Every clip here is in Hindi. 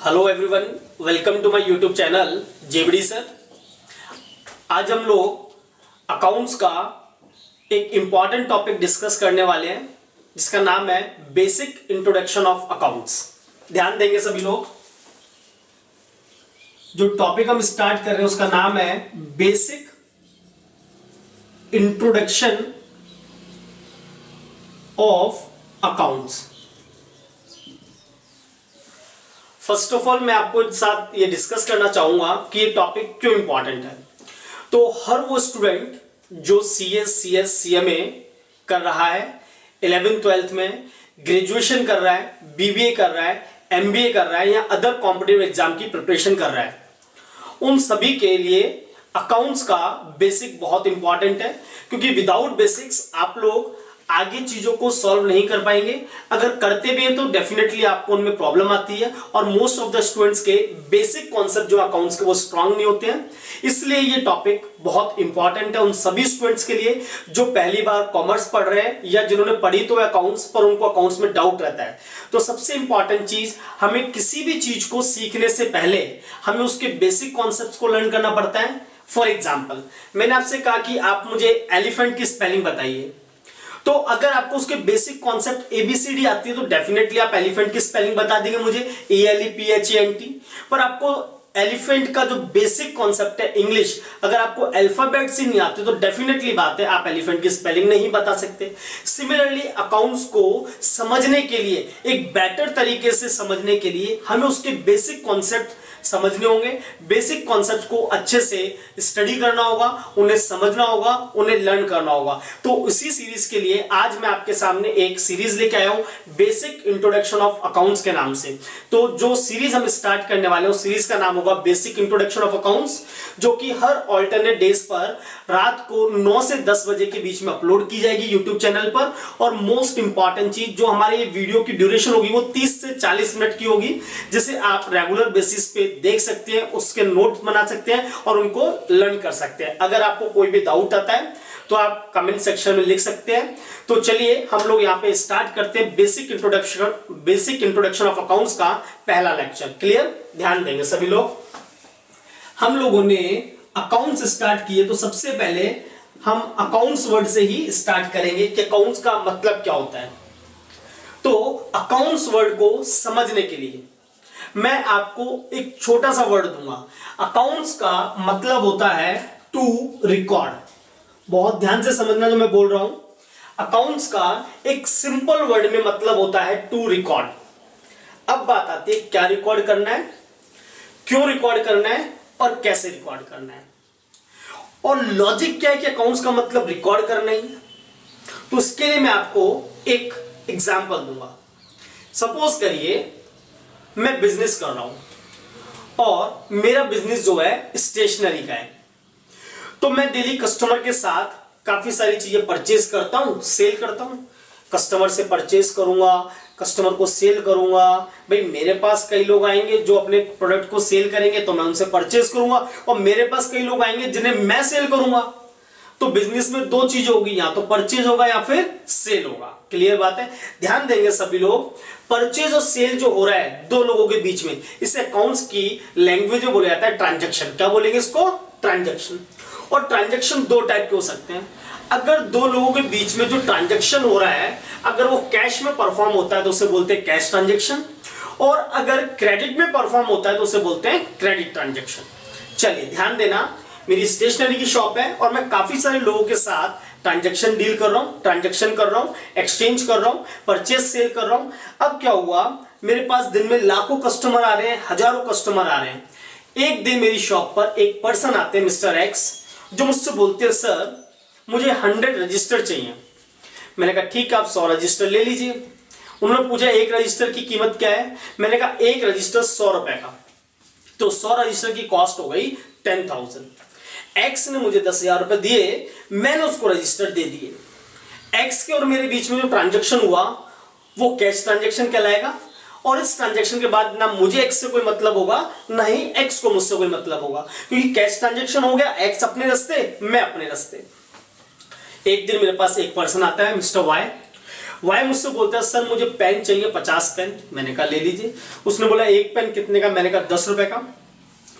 Hello everyone, welcome to my YouTube channel JBD sir. आज हम लोग अकाउंट्स का एक इम्पॉर्टेंट टॉपिक डिस्कस करने वाले हैं जिसका नाम है बेसिक इंट्रोडक्शन ऑफ अकाउंट्स। ध्यान देंगे सभी लोग। जो टॉपिक हम स्टार्ट कर रहे हैं उसका नाम है basic introduction of accounts. First of all मैं आपको साथ ये डिस्कस करना चाहूंगा कि ये टॉपिक क्यों इंपॉर्टेंट है। तो हर वो स्टूडेंट जो सीएस, सीएस, सीएमए कर रहा है, 11th 12th में ग्रेजुएशन कर रहा है, बीबीए कर रहा है, एमबीए कर रहा है या अदर कॉम्पिटिटिव एग्जाम की प्रिपरेशन कर रहा है, उन सभी के लिए अकाउंट्स का बेसिक बहुत इंपॉर्टेंट है। क्योंकि विदाउट बेसिक्स आप लोग आगे चीजों को सॉल्व नहीं कर पाएंगे। अगर करते भी हैं तो डेफिनेटली आपको उनमें प्रॉब्लम आती है और मोस्ट ऑफ द स्टूडेंट्स के बेसिक कॉन्सेप्ट जो अकाउंट्स के वो स्ट्रांग नहीं होते हैं। इसलिए ये टॉपिक बहुत इंपॉर्टेंट है उन सभी स्टूडेंट्स के लिए जो पहली बार कॉमर्स पढ़ रहे हैं या जिन्होंने पढ़ी तो अकाउंट्स पर उनको अकाउंट्स में डाउट रहता है। तो सबसे इंपॉर्टेंट चीज, हमें किसी भी चीज को सीखने से पहले हमें उसके बेसिक कॉन्सेप्ट को लर्न करना पड़ता है। फॉर एग्जाम्पल, मैंने आपसे कहा कि आप मुझे एलिफेंट की स्पेलिंग बताइए, तो अगर आपको उसके बेसिक कॉन्सेप्ट एबीसीडी आती है तो डेफिनेटली आप एलिफेंट की स्पेलिंग बता देंगे मुझे, ELEPHENT। पर आपको एलिफेंट का जो बेसिक कॉन्सेप्ट है इंग्लिश, अगर आपको अल्फाबेट से नहीं आते तो डेफिनेटली बात है आप एलिफेंट की स्पेलिंग नहीं बता सकते। सिमिलरली अकाउंट्स को समझने के लिए, एक बेटर तरीके से समझने के लिए हमें उसके बेसिक कॉन्सेप्ट समझने होंगे। बेसिक कॉन्सेप्ट को अच्छे से स्टडी करना होगा, उन्हें समझना होगा, उन्हें लर्न करना होगा। तो इसी सीरीज के लिए आज मैं आपके सामने एक सीरीज लेके आया हूं बेसिक इंट्रोडक्शन ऑफ अकाउंट्स के नाम से। तो जो सीरीज हम स्टार्ट करने वाले हैं उस सीरीज का नाम होगा बेसिक इंट्रोडक्शन ऑफ अकाउंट्स, जो कि हर ऑल्टरनेट डेज पर रात को 9 से 10 बजे के बीच में अपलोड की जाएगी यूट्यूब चैनल पर। और मोस्ट इंपॉर्टेंट चीज, जो हमारी ये वीडियो की ड्यूरेशन होगी वो 30 से 40 मिनट की होगी, जिसे आप रेगुलर बेसिस पे देख सकते हैं, उसके नोट बना सकते हैं और उनको लर्न कर सकते हैं। अगर आपको कोई भी डाउट आता है तो आप कमेंट सेक्शन में लिख सकते हैं। तो चलिए हम लोग यहाँ पे स्टार्ट करते हैं बेसिक इंट्रोडक्शन ऑफ अकाउंट्स का पहला लेक्चर। क्लियर? ध्यान देंगे सभी लोग। हम लोगों ने अकाउंट्स स्टार्ट किए तो सबसे पहले हम अकाउंट्स वर्ड से ही स्टार्ट करेंगे कि अकाउंट्स का मतलब क्या होता है। तो अकाउंट्स वर्ड को समझने के लिए मैं आपको एक छोटा सा वर्ड दूंगा। अकाउंट्स का मतलब होता है टू रिकॉर्ड। बहुत ध्यान से समझना जो मैं बोल रहा हूं। अकाउंट्स का एक सिंपल वर्ड में मतलब होता है टू रिकॉर्ड। अब बात आती है क्या रिकॉर्ड करना है, क्यों रिकॉर्ड करना है और कैसे रिकॉर्ड करना है, और लॉजिक क्या है कि अकाउंट्स का मतलब रिकॉर्ड करना ही। तो इसके लिए मैं आपको एक एग्जांपल दूंगा। सपोज करिए मैं बिजनेस कर रहा हूं और मेरा बिजनेस जो है स्टेशनरी का है। तो मैं डेली कस्टमर के साथ काफी सारी चीजें परचेज करता हूं, सेल करता हूं। कस्टमर से परचेज करूंगा, कस्टमर को सेल करूंगा। भाई मेरे पास कई लोग आएंगे जो अपने प्रोडक्ट को सेल करेंगे तो मैं उनसे परचेज करूंगा, और मेरे पास कई लोग आएंगे जिन्हें मैं सेल करूंगा। तो बिजनेस में दो चीज होगी, या तो परचेज होगा या फिर सेल होगा। क्लियर बात है? ध्यान देंगे सभी लोग। परचेज और सेल जो हो रहा है दो लोगों के बीच में, इसे अकाउंट्स की लैंग्वेज में बोला जाता है ट्रांजैक्शन। क्या बोलेंगे इसको? ट्रांजैक्शन। और ट्रांजैक्शन दो टाइप के हो सकते हैं। अगर दो लोगों के बीच में जो ट्रांजैक्शन हो रहा है अगर वो कैश में परफॉर्म होता है तो उसे बोलते हैं कैश ट्रांजैक्शन, और अगर क्रेडिट में परफॉर्म होता है तो उसे बोलते हैं क्रेडिट ट्रांजैक्शन। चलिए ध्यान देना, मेरी स्टेशनरी की शॉप है और मैं काफी सारे लोगों के साथ ट्रांजैक्शन डील कर रहा हूं, ट्रांजैक्शन कर रहा हूं, एक्सचेंज कर रहा हूं, परचेज सेल कर रहा हूं। अब क्या हुआ, मेरे पास दिन में लाखों कस्टमर आ रहे हैं, हजारों कस्टमर आ रहे हैं। एक दिन मेरी शॉप पर एक पर्सन आते हैं, मिस्टर एक्स, जो मुझसे बोलते हैं सर मुझे 100 रजिस्टर चाहिए। मैंने कहा ठीक है, आप 100 रजिस्टर ले लीजिए। उन्होंने पूछा एक रजिस्टर की कीमत क्या है। मैंने कहा एक रजिस्टर 100 रुपए का। तो 100 रजिस्टर की कॉस्ट हो गई 10,000। एक्स ने मुझे 10,000 रुपए दिए, मैंने उसको रजिस्टर दे दिए। एक्स के और मेरे बीच में जो ट्रांजैक्शन हुआ वो कैश ट्रांजैक्शन कहलाएगा। और इस ट्रांजैक्शन के बाद ना मुझे एक्स से कोई मतलब होगा ना ही एक्स को मुझसे कोई मतलब होगा, क्योंकि कैश ट्रांजैक्शन हो गया, एक्स अपने रास्ते, मैं अपने रास्ते। एक दिन मेरे पास एक पर्सन आता है, मिस्टर वाई। वाई मुझसे बोलता है सर मुझे पेन चाहिए 50 पेन। मैंने कहा ले लीजिए। उसने बोला एक पेन कितने का? मैंने कहा 10 रुपए का।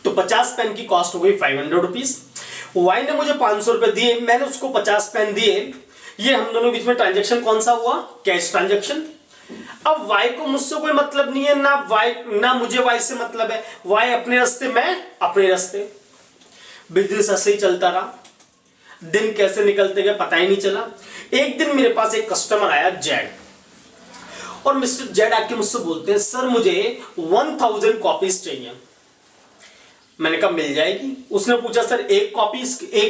तो 50 पेन की कॉस्ट हो गई 500 रुपीज। वाई ने मुझे 500 रुपए दिए, मैंने उसको 50 पेन दिए। ये हम दोनों के बीच में ट्रांजेक्शन कौन सा हुआ? Cash transaction. अब वाई को मुझसे कोई मतलब नहीं है, ना मुझे वाई से मतलब है। वाई अपने रास्ते, मैं अपने रास्ते। बिजनेस ऐसे ही चलता रहा। दिन कैसे निकलते गए पता ही नहीं चला। एक दिन मेरे पास एक कस्टमर आया जेड, और मिस्टर जेड आके मुझसे बोलते हैं सर मुझे 1000 कॉपीज चाहिए। मैंने कहा मिल जाएगी। उसने पूछा सर एक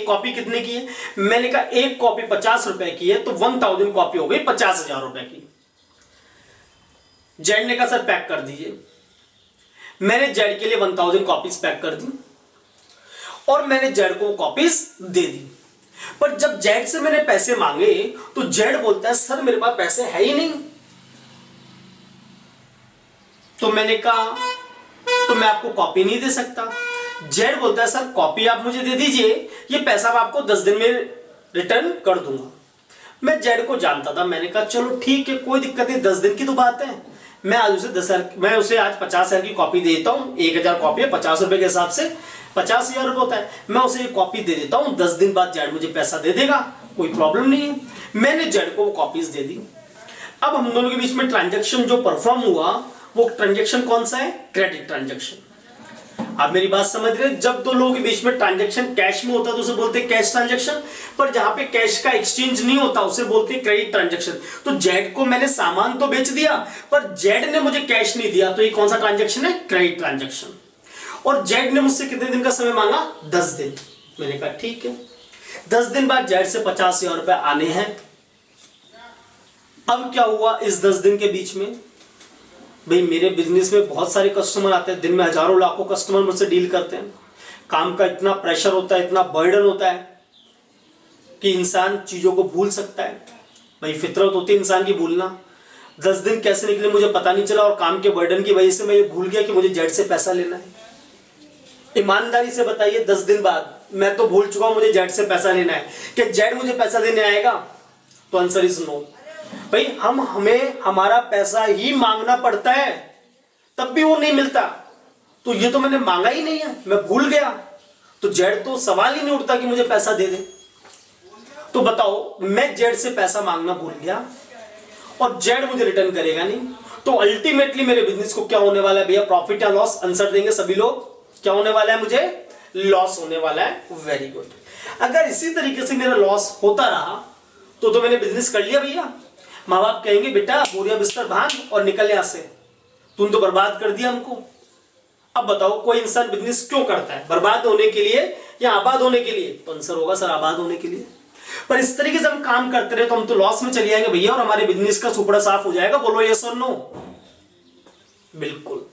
कॉपी कितने की है? मैंने कहा एक कॉपी 50 रुपए की है, तो 1000 कॉपी हो गई 50,000 रुपए की। जेड ने कहा सर पैक कर दीजिए। मैंने जेड के लिए 1000 कॉपीज पैक कर दी और मैंने जेड को कॉपीज दे दी। पर जब जेड से मैंने पैसे मांगे तो जेड बोलता है सर मेरे पास पैसे है ही नहीं। तो मैंने कहा तो मैं आपको कॉपी नहीं दे सकता। जेड बोलता है सर कॉपी आप मुझे दे दीजिए, ये पैसा मैं आपको 10 दिन में रिटर्न कर दूंगा। मैं जेड को जानता था। मैंने कहा चलो ठीक है, कोई दिक्कत नहीं, 10 दिन की तो बात है। मैं उसे आज 50,000 की कॉपी दे देता हूं। 1000 कॉपी है, 50 रुपए के हिसाब से 50,000 रुपए होता है। मैं उसे ये कॉपी दे देता हूं, 10 दिन बाद जेड मुझे पैसा दे देगा, कोई प्रॉब्लम नहीं है। मैंने जेड को वो कॉपीज दे दी। अब हम दोनों के बीच में ट्रांजेक्शन जो परफॉर्म हुआ वो ट्रांजेक्शन कौन सा है? Credit transaction. आप मेरी बात समझ रहे हैं? जब दो लोगों के बीच में ट्रांजेक्शन कैश में होता है तो उसे बोलते हैं कैश ट्रांजेक्शन, पर जहां पे कैश का एक्सचेंज नहीं होता उसे बोलते हैं क्रेडिट ट्रांजेक्शन। तो जेड को मैंने सामान तो बेच दिया पर जेड ने मुझे कैश नहीं दिया, तो ये कौन सा ट्रांजेक्शन है? Credit transaction. और जेड ने मुझसे कितने दिन का समय मांगा? 10 दिन। मैंने कहा ठीक है। 10 दिन बाद जेड से 50,000 रुपए आने हैं। अब क्या हुआ इस 10 दिन के बीच में? भाई मेरे बिजनेस में बहुत सारे कस्टमर आते हैं, दिन में हजारों लाखों कस्टमर मुझसे डील करते हैं। काम का इतना प्रेशर होता है, इतना बर्डन होता है कि इंसान चीजों को भूल सकता है। भाई फितरत होती है इंसान की भूलना। 10 दिन कैसे निकले मुझे पता नहीं चला, और काम के बर्डन की वजह से मैं ये भूल गया कि मुझे जेड से पैसा लेना है। ईमानदारी से बताइए 10 दिन बाद मैं तो भूल चुका हूं मुझे जेड से पैसा लेना है। क्या जेड मुझे पैसा देने आएगा? तो आंसर इज नो। भाई हमें हमारा पैसा ही मांगना पड़ता है, तब भी वो नहीं मिलता। तो ये तो मैंने मांगा ही नहीं है, मैं भूल गया, तो जेड तो सवाल ही नहीं उठता कि मुझे पैसा दे दे। तो बताओ मैं जेड से पैसा मांगना भूल गया और जेड मुझे रिटर्न करेगा नहीं, तो अल्टीमेटली मेरे बिजनेस को क्या होने वाला है भैया? प्रॉफिट या लॉस? आंसर देंगे सभी लोग। क्या होने वाला है? मुझे लॉस होने वाला है। Very good. अगर इसी तरीके से मेरा लॉस होता रहा तो मैंने बिजनेस कर लिया भैया। माँ बाप कहेंगे बेटा बोरिया बिस्तर बांध और निकल यहां से, तूने तो बर्बाद कर दिया हमको। अब बताओ कोई इंसान बिजनेस क्यों करता है? बर्बाद होने के लिए या आबाद होने के लिए? तो आंसर होगा सर आबाद होने के लिए। पर इस तरीके से हम काम करते रहे तो हम तो लॉस में चले जाएंगे भैया, और हमारे बिजनेस का सुपड़ा साफ हो जाएगा। बोलो यस और नो? बिल्कुल।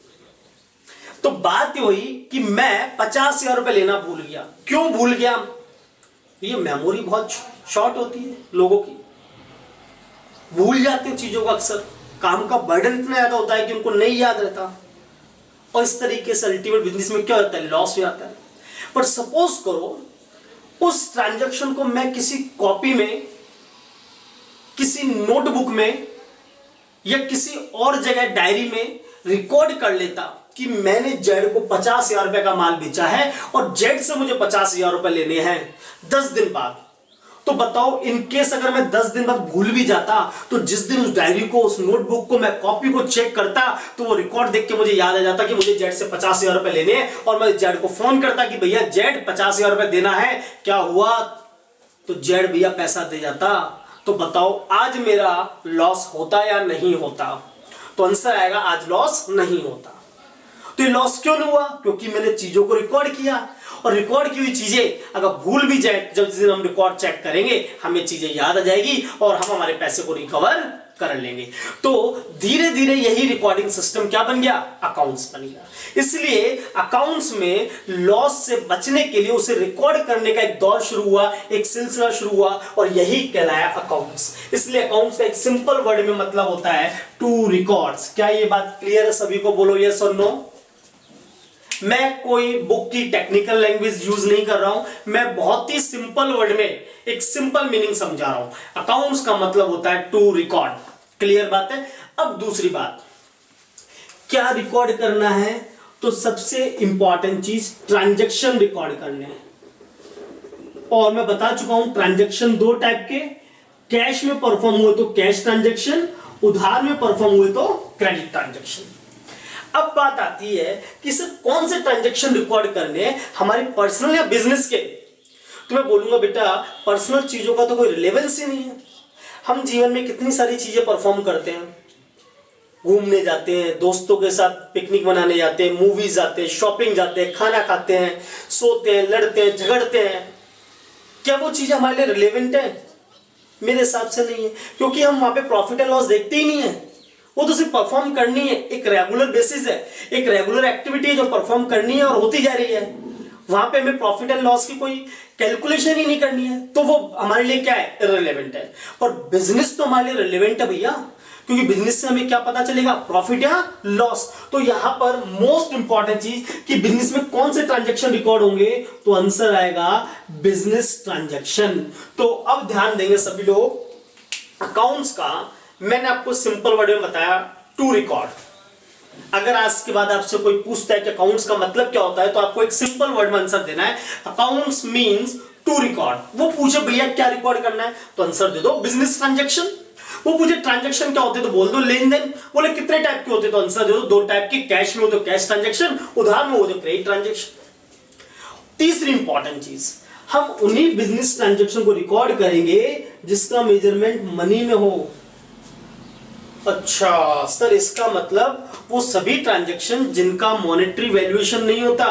तो बात ये हुई कि मैं 50,000 रुपए लेना भूल गया। क्यों भूल गया? ये मेमोरी बहुत शॉर्ट होती है लोगों की, भूल जाते हैं चीजों को अक्सर। काम का बर्डन इतना ज्यादा होता है कि उनको नहीं याद रहता, और इस तरीके से अल्टीमेट बिजनेस में क्या होता है? लॉस हो जाता है। पर सपोज करो उस ट्रांजैक्शन को मैं किसी कॉपी में, किसी नोटबुक में या किसी और जगह डायरी में रिकॉर्ड कर लेता कि मैंने जेड को 50,000 रुपए का माल बेचा है और जेड से मुझे 50,000 रुपए लेने हैं 10 दिन बाद। तो बताओ इन केस अगर मैं 10 दिन बाद भूल भी जाता तो जिस दिन उस डायरी को, उस नोटबुक को, मैं कॉपी को चेक करता तो वो रिकॉर्ड देख के मुझे याद आ जाता कि मुझे जेड से 50,000 रुपए लेने हैं, और मैं जेड को फोन करता कि भैया जेड 50,000 रुपए देना है, क्या हुआ? तो जेड भैया पैसा दे जाता। तो बताओ आज मेरा लॉस होता या नहीं होता? तो आंसर आएगा आज लॉस नहीं होता। तो ये लॉस क्यों नहीं हुआ? क्योंकि मैंने चीजों को रिकॉर्ड किया, और रिकॉर्ड की हुई चीजें अगर भूल भी जाए, जब जिस दिन हम रिकॉर्ड चेक करेंगे हमें चीजें याद आ जाएगी और हम हमारे पैसे को रिकवर कर लेंगे। तो धीरे धीरे यही रिकॉर्डिंग सिस्टम क्या बन गया? अकाउंट्स बन गया। इसलिए अकाउंट्स में लॉस से बचने के लिए उसे रिकॉर्ड करने का एक दौर शुरू हुआ, एक सिलसिला शुरू हुआ, और यही कहलाया अकाउंट्स। इसलिए अकाउंट्स का एक सिंपल वर्ड में मतलब होता है टू रिकॉर्ड्स। क्या ये बात क्लियर है सभी को? बोलो यस और नो। मैं कोई बुक की टेक्निकल लैंग्वेज यूज नहीं कर रहा हूं, मैं बहुत ही सिंपल वर्ड में एक सिंपल मीनिंग समझा रहा हूं। अकाउंट्स का मतलब होता है टू रिकॉर्ड। क्लियर बात है। अब दूसरी बात, क्या रिकॉर्ड करना है, तो सबसे इंपॉर्टेंट चीज ट्रांजैक्शन रिकॉर्ड करने हैं। और मैं बता चुका हूं ट्रांजैक्शन दो टाइप के, कैश में परफॉर्म हुए तो कैश ट्रांजैक्शन, उधार में परफॉर्म हुए तो क्रेडिट ट्रांजैक्शन। अब बात आती है कि सर कौन से ट्रांजैक्शन रिकॉर्ड करने हैं, हमारे पर्सनल या बिजनेस के। तो मैं बोलूंगा बेटा पर्सनल चीजों का तो कोई रिलेवेंस ही नहीं है। हम जीवन में कितनी सारी चीजें परफॉर्म करते हैं, घूमने जाते हैं, दोस्तों के साथ पिकनिक मनाने जाते हैं, मूवीज जाते हैं, शॉपिंग जाते हैं, खाना खाते हैं, सोते हैं, लड़ते हैं, झगड़ते हैं। क्या वो चीजें हमारे लिए रिलेवेंट है? मेरे हिसाब से नहीं है, क्योंकि हम वहां पे प्रॉफिट एंड लॉस देखते ही नहीं है। वो तो सिर्फ परफॉर्म करनी है, एक रेगुलर बेसिस है, एक रेगुलर एक्टिविटी है जो परफॉर्म करनी है और होती जा रही है। वहां पे हमें प्रॉफिट एंड लॉस की कोई कैलकुलेशन ही नहीं करनी है, तो वो हमारे लिए क्या है, इररिलेवेंट है। और बिजनेस तो हमारे लिए रिलेवेंट है भैया, क्योंकि बिजनेस से हमें क्या पता चलेगा, प्रॉफिट या लॉस। तो यहां पर मोस्ट इंपॉर्टेंट चीज कि बिजनेस में कौन से ट्रांजैक्शन रिकॉर्ड होंगे, तो आंसर आएगा बिजनेस ट्रांजैक्शन। तो अब ध्यान देंगे सभी लोग, अकाउंट्स का मैंने आपको सिंपल वर्ड में बताया, टू रिकॉर्ड। अगर आज के बाद आपसे कोई पूछता है कि अकाउंट्स का मतलब क्या होता है, तो आपको एक सिंपल वर्ड में आंसर देना है, अकाउंट्स मींस टू रिकॉर्ड। वो पूछे भैया क्या रिकॉर्ड करना है, तो आंसर दे दो बिजनेस ट्रांजैक्शन। वो पूछे ट्रांजैक्शन क्या होते हैं, तो बोल दो लेन देन। बोले कितने टाइप के होते हैं, तो आंसर दे दो दो टाइप के, कैश में हो तो कैश ट्रांजैक्शन, उधार में हो तो क्रेडिट ट्रांजैक्शन। तीसरी इंपॉर्टेंट चीज, हम उन्हीं बिजनेस ट्रांजैक्शन को रिकॉर्ड करेंगे जिसका मेजरमेंट मनी में हो। अच्छा सर, इसका मतलब वो सभी ट्रांजैक्शन जिनका मॉनेटरी वैल्यूएशन नहीं होता,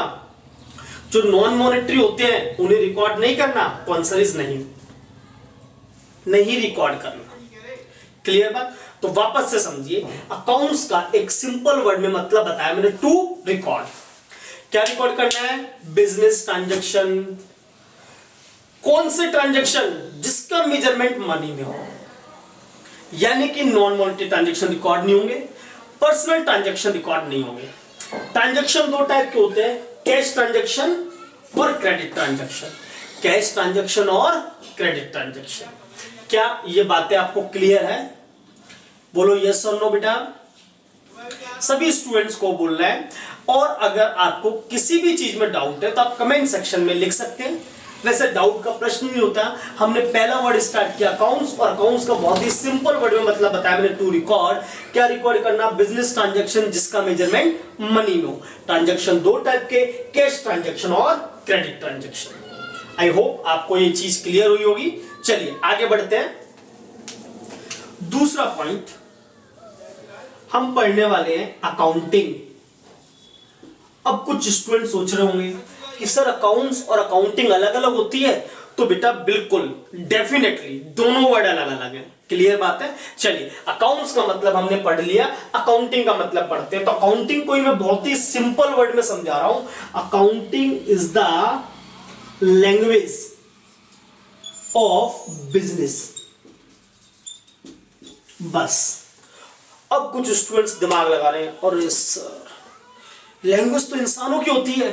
जो नॉन मॉनेटरी होते हैं, उन्हें रिकॉर्ड नहीं करना, तो आंसर इज नहीं रिकॉर्ड करना। क्लियर बात? तो वापस से समझिए, अकाउंट्स का एक सिंपल वर्ड में मतलब बताया मैंने, टू रिकॉर्ड। क्या रिकॉर्ड करना है, बिजनेस ट्रांजैक्शन। कौन से ट्रांजैक्शन, जिसका मेजरमेंट मनी में हो, यानी कि नॉन मॉनेटरी ट्रांजैक्शन रिकॉर्ड नहीं होंगे, पर्सनल ट्रांजैक्शन रिकॉर्ड नहीं होंगे। ट्रांजैक्शन दो टाइप के होते हैं, कैश ट्रांजैक्शन और क्रेडिट ट्रांजैक्शन। कैश ट्रांजैक्शन और क्रेडिट ट्रांजैक्शन। क्या ये बातें आपको क्लियर है? बोलो यस और नो बेटा। सभी स्टूडेंट्स को बोलना है। और अगर आपको किसी भी चीज में डाउट है तो आप कमेंट सेक्शन में लिख सकते हैं। वैसे डाउट का प्रश्न नहीं होता। हमने पहला वर्ड स्टार्ट किया अकाउंट्स, और अकाउंट्स का बहुत ही सिंपल वर्ड में मतलब बताया मैंने, टू रिकॉर्ड। क्या रिकॉर्ड करना, बिजनेस ट्रांजैक्शन जिसका मेजरमेंट मनी में हो। ट्रांजैक्शन दो टाइप के, कैश ट्रांजैक्शन और क्रेडिट ट्रांजैक्शन। आई होप आपको ये चीज क्लियर हुई होगी। चलिए आगे बढ़ते हैं। दूसरा पॉइंट हम पढ़ने वाले हैं अकाउंटिंग। अब कुछ स्टूडेंट सोच रहे होंगे कि सर अकाउंट्स और अकाउंटिंग अलग अलग होती है, तो बेटा बिल्कुल डेफिनेटली दोनों वर्ड अलग अलग है। क्लियर बात है? चलिए, अकाउंट्स का मतलब हमने पढ़ लिया, अकाउंटिंग का मतलब पढ़ते हैं। तो अकाउंटिंग को ही मैं बहुत ही सिंपल वर्ड में समझा रहा हूं। Accounting is the language of business. बस। अब कुछ स्टूडेंट्स दिमाग लगा रहे हैं, और लैंग्वेज तो इंसानों की होती है,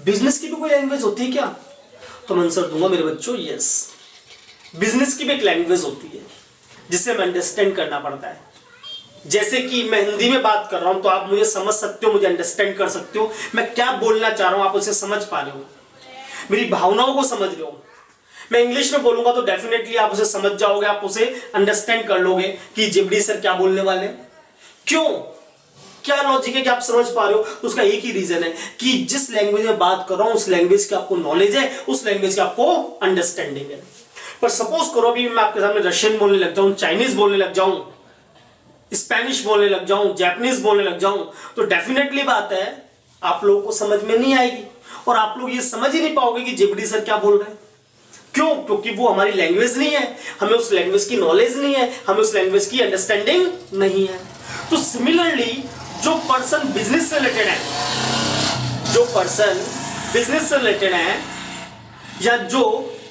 बिजनेस की भी कोई लैंग्वेज होती है क्या? तो मैं आंसर दूंगा मेरे बच्चों, यस, बिजनेस की भी एक लैंग्वेज होती है जिसे हमें अंडरस्टैंड करना पड़ता है। जैसे कि मैं हिंदी में बात कर रहा हूं तो आप मुझे समझ सकते हो, मुझे अंडरस्टैंड कर सकते हो, मैं क्या बोलना चाह रहा हूं आप उसे समझ पा रहे हो, मेरी भावनाओं को समझ रहे हो। मैं इंग्लिश में बोलूंगा तो डेफिनेटली आप उसे समझ जाओगे, आप उसे अंडरस्टैंड कर लोगे कि जेबडी सर क्या बोलने वाले हैं। क्यों? क्या लॉजिक है कि आप समझ पा रहे हो? तो उसका एक ही रीजन है कि जिस लैंग्वेज में बात कर रहा हूं उस लैंग्वेज की आपको नॉलेज है, उस लैंग्वेज की आपको अंडरस्टैंडिंग है। पर सपोज करो अभी मैं आपके सामने रशियन बोलने लग जाऊं, चाइनीज बोलने लग जाऊं, स्पेनिश बोलने लग जाऊं, जापानीज बोलने लग जाऊं, तो डेफिनेटली बात है आप लोगों को समझ में नहीं आएगी, और आप लोग ये समझ ही नहीं पाओगे कि जेबडी सर क्या बोल रहे हैं। क्यों? क्योंकि वो हमारी लैंग्वेज नहीं है, हमें उस लैंग्वेज की नॉलेज नहीं है, हमें उस लैंग्वेज की अंडरस्टैंडिंग नहीं है। तो सिमिलरली जो पर्सन बिजनेस से रिलेटेड है, या जो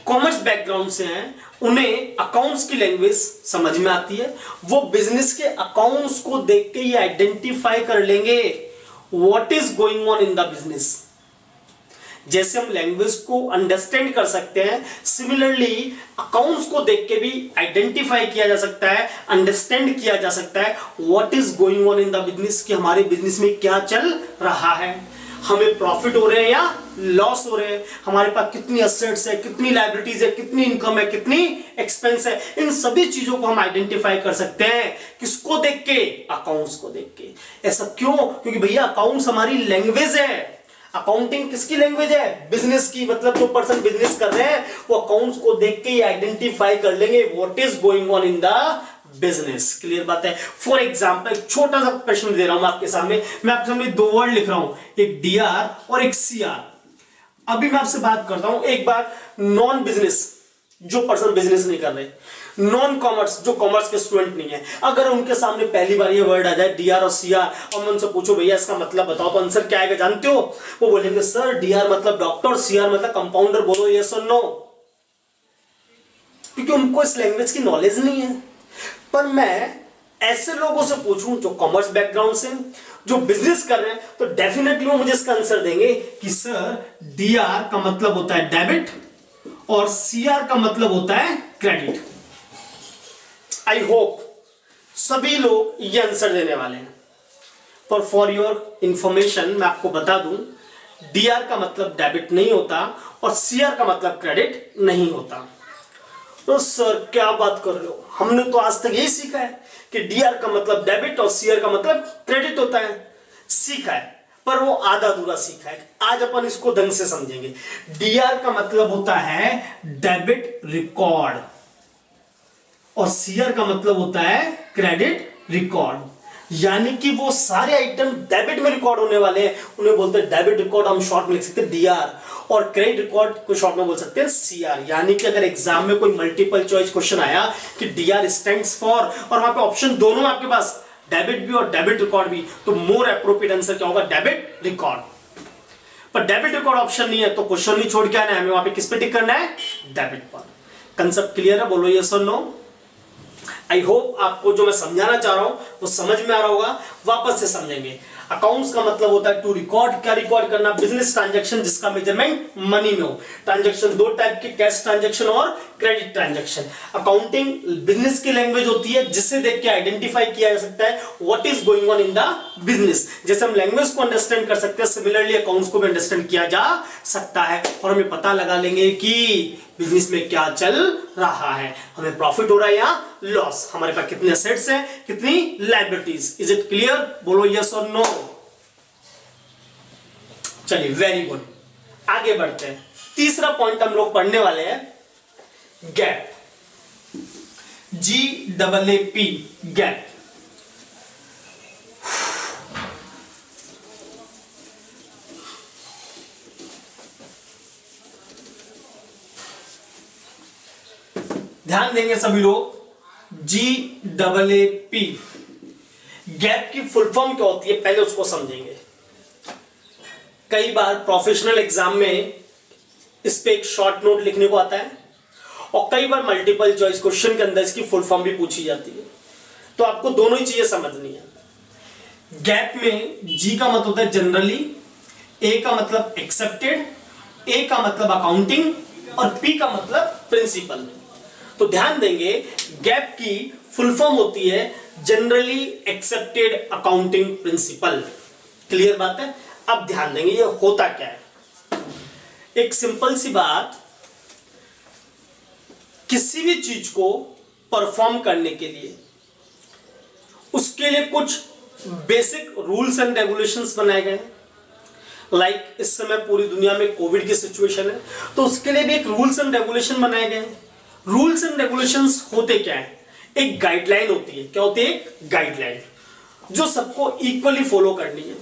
कॉमर्स बैकग्राउंड से हैं, उन्हें अकाउंट्स की लैंग्वेज समझ में आती है। वो बिजनेस के अकाउंट्स को देख के ये आइडेंटिफाई कर लेंगे what is going on in the business. जैसे हम लैंग्वेज को अंडरस्टैंड कर सकते हैं, सिमिलरली अकाउंट्स को देख के भी आइडेंटिफाई किया जा सकता है, अंडरस्टैंड किया जा सकता है what is going on in the business, कि हमारे बिजनेस में क्या चल रहा है, हमें प्रॉफिट हो रहे हैं या लॉस हो रहे हैं, हमारे पास कितनी एसेट्स है, कितनी लायबिलिटीज है, कितनी इनकम है, कितनी एक्सपेंस है। इन सभी चीजों को हम आइडेंटिफाई कर सकते हैं किसको देख के, अकाउंट्स को देख के। ऐसा क्यों? क्योंकि भैया अकाउंट्स हमारी लैंग्वेज है। अकाउंटिंग किसकी लैंग्वेज है? बिजनेस की। मतलब जो पर्सन बिजनेस कर रहे हैं वो अकाउंट्स को देख के ही आइडेंटिफाई कर लेंगे what is going on in the business. Clear बात है? फॉर एग्जाम्पल एक छोटा सा प्रश्न दे रहा हूं मैं आपके सामने, मैं आपके सामने दो वर्ड लिख रहा हूं, एक डीआर और एक सीआर। अभी मैं आपसे बात करता हूं, एक बार नॉन बिजनेस जो पर्सन बिजनेस नहीं कर रहे, नॉन कॉमर्स जो कॉमर्स के स्टूडेंट नहीं है, अगर उनके सामने पहली बार ये वर्ड आ जाए डीआर और सीआर और मैं उनसे पूछो भैया इसका मतलब बताओ, तो आंसर क्या आएगा जानते हो? वो बोलेंगे सर डीआर मतलब डॉक्टर, सीआर मतलब कंपाउंडर। बोलो यस और नो, क्योंकि उनको इस लैंग्वेज की नॉलेज नहीं है। पर मैं ऐसे लोगों से पूछूं जो कॉमर्स बैकग्राउंड से, जो बिजनेस कर रहे हैं, तो डेफिनेटली वो मुझे इसका आंसर देंगे कि सर डीआर का मतलब होता है डेबिट और सीआर का मतलब होता है क्रेडिट। आई होप सभी लोग ये आंसर देने वाले हैं। पर फॉर योर इंफॉर्मेशन मैं आपको बता दूं, डीआर का मतलब डेबिट नहीं होता और सीआर का मतलब क्रेडिट नहीं होता। तो सर क्या बात कर रहे हो, हमने तो आज तक यही सीखा है कि डीआर का मतलब डेबिट और सीआर का मतलब क्रेडिट होता है। सीखा है पर वो आधा अधूरा सीखा है। आज अपन इसको ढंग से समझेंगे। डीआर का मतलब होता है डेबिट रिकॉर्ड और सीआर का मतलब होता है क्रेडिट रिकॉर्ड। यानी कि वो सारे आइटम डेबिट में रिकॉर्ड होने वाले हैं, उन्हें बोलते हैं डेबिट रिकॉर्ड, हम शॉर्ट में लिख सकते हैं डीआर, और क्रेडिट रिकॉर्ड को शॉर्ट में बोल सकते हैं सीआर। यानी कि अगर एग्जाम में कोई मल्टीपल चॉइस क्वेश्चन आया कि डीआर स्टैंड्स फॉर और वहां पे ऑप्शन दोनों आपके पास डेबिट भी और डेबिट रिकॉर्ड भी, तो मोर एप्रोप्रिएट आंसर क्या होगा? Debit record. पर डेबिट रिकॉर्ड ऑप्शन नहीं है तो क्वेश्चन नहीं छोड़ के आना है, हमें वहां पे किस पे टिक करना है? डेबिट पर। कंसेप्ट क्लियर है? बोलो यस और नो। आई होप आपको जो मैं समझाना चाह रहा हूं वो समझ में आ रहा होगा। वापस से समझेंगे। अकाउंट्स का मतलब होता है टू रिकॉर्ड, क्या रिकॉर्ड करना? बिजनेस ट्रांजैक्शन जिसका मेजरमेंट मनी में हो। ट्रांजैक्शन दो टाइप के, कैश ट्रांजैक्शन और क्रेडिट ट्रांजैक्शन। अकाउंटिंग बिजनेस की लैंग्वेज होती है जिससे देख के आइडेंटिफाई किया जा सकता है what is going on in the business. जैसे हम लैंग्वेज को अंडरस्टैंड कर सकते हैं, सिमिलरली अकाउंट्स को भी अंडरस्टैंड किया जा सकता है और हमें पता लगा लेंगे कि बिजनेस में क्या चल रहा है, हमें प्रॉफिट हो रहा है या लॉस, हमारे पास कितने एसेट्स हैं, कितनी लायबिलिटीज। Is it clear? बोलो यस और नो। चलिए वेरी गुड, आगे बढ़ते हैं। तीसरा पॉइंट हम लोग पढ़ने वाले हैं गैप, GAAP, गैप। ध्यान देंगे सभी लोग, GAAP, गैप की फुल फॉर्म क्या होती है पहले उसको समझेंगे। कई बार प्रोफेशनल एग्जाम में इस पे एक शॉर्ट नोट लिखने को आता है और कई बार मल्टीपल चॉइस क्वेश्चन के अंदर इसकी फुल फॉर्म भी पूछी जाती है, तो आपको दोनों ही चीजें समझनी है। गैप में जी का मतलब होता है जनरली, ए का मतलब एक्सेप्टेड, ए का मतलब अकाउंटिंग और पी का मतलब प्रिंसिपल। तो ध्यान देंगे गैप की फुल फॉर्म होती है generally accepted accounting principle. Clear बात है? अब ध्यान देंगे ये होता क्या है। एक सिंपल सी बात, किसी भी चीज को परफॉर्म करने के लिए उसके लिए कुछ बेसिक रूल्स एंड रेगुलेशंस बनाए गए हैं। लाइक इस समय पूरी दुनिया में कोविड की सिचुएशन है तो उसके लिए भी एक रूल्स एंड रेगुलेशन बनाए गए हैं। रूल्स एंड रेगुलेशंस होते क्या है? एक गाइडलाइन होती है। क्या होती है? एक गाइडलाइन जो सबको इक्वली फॉलो करनी है।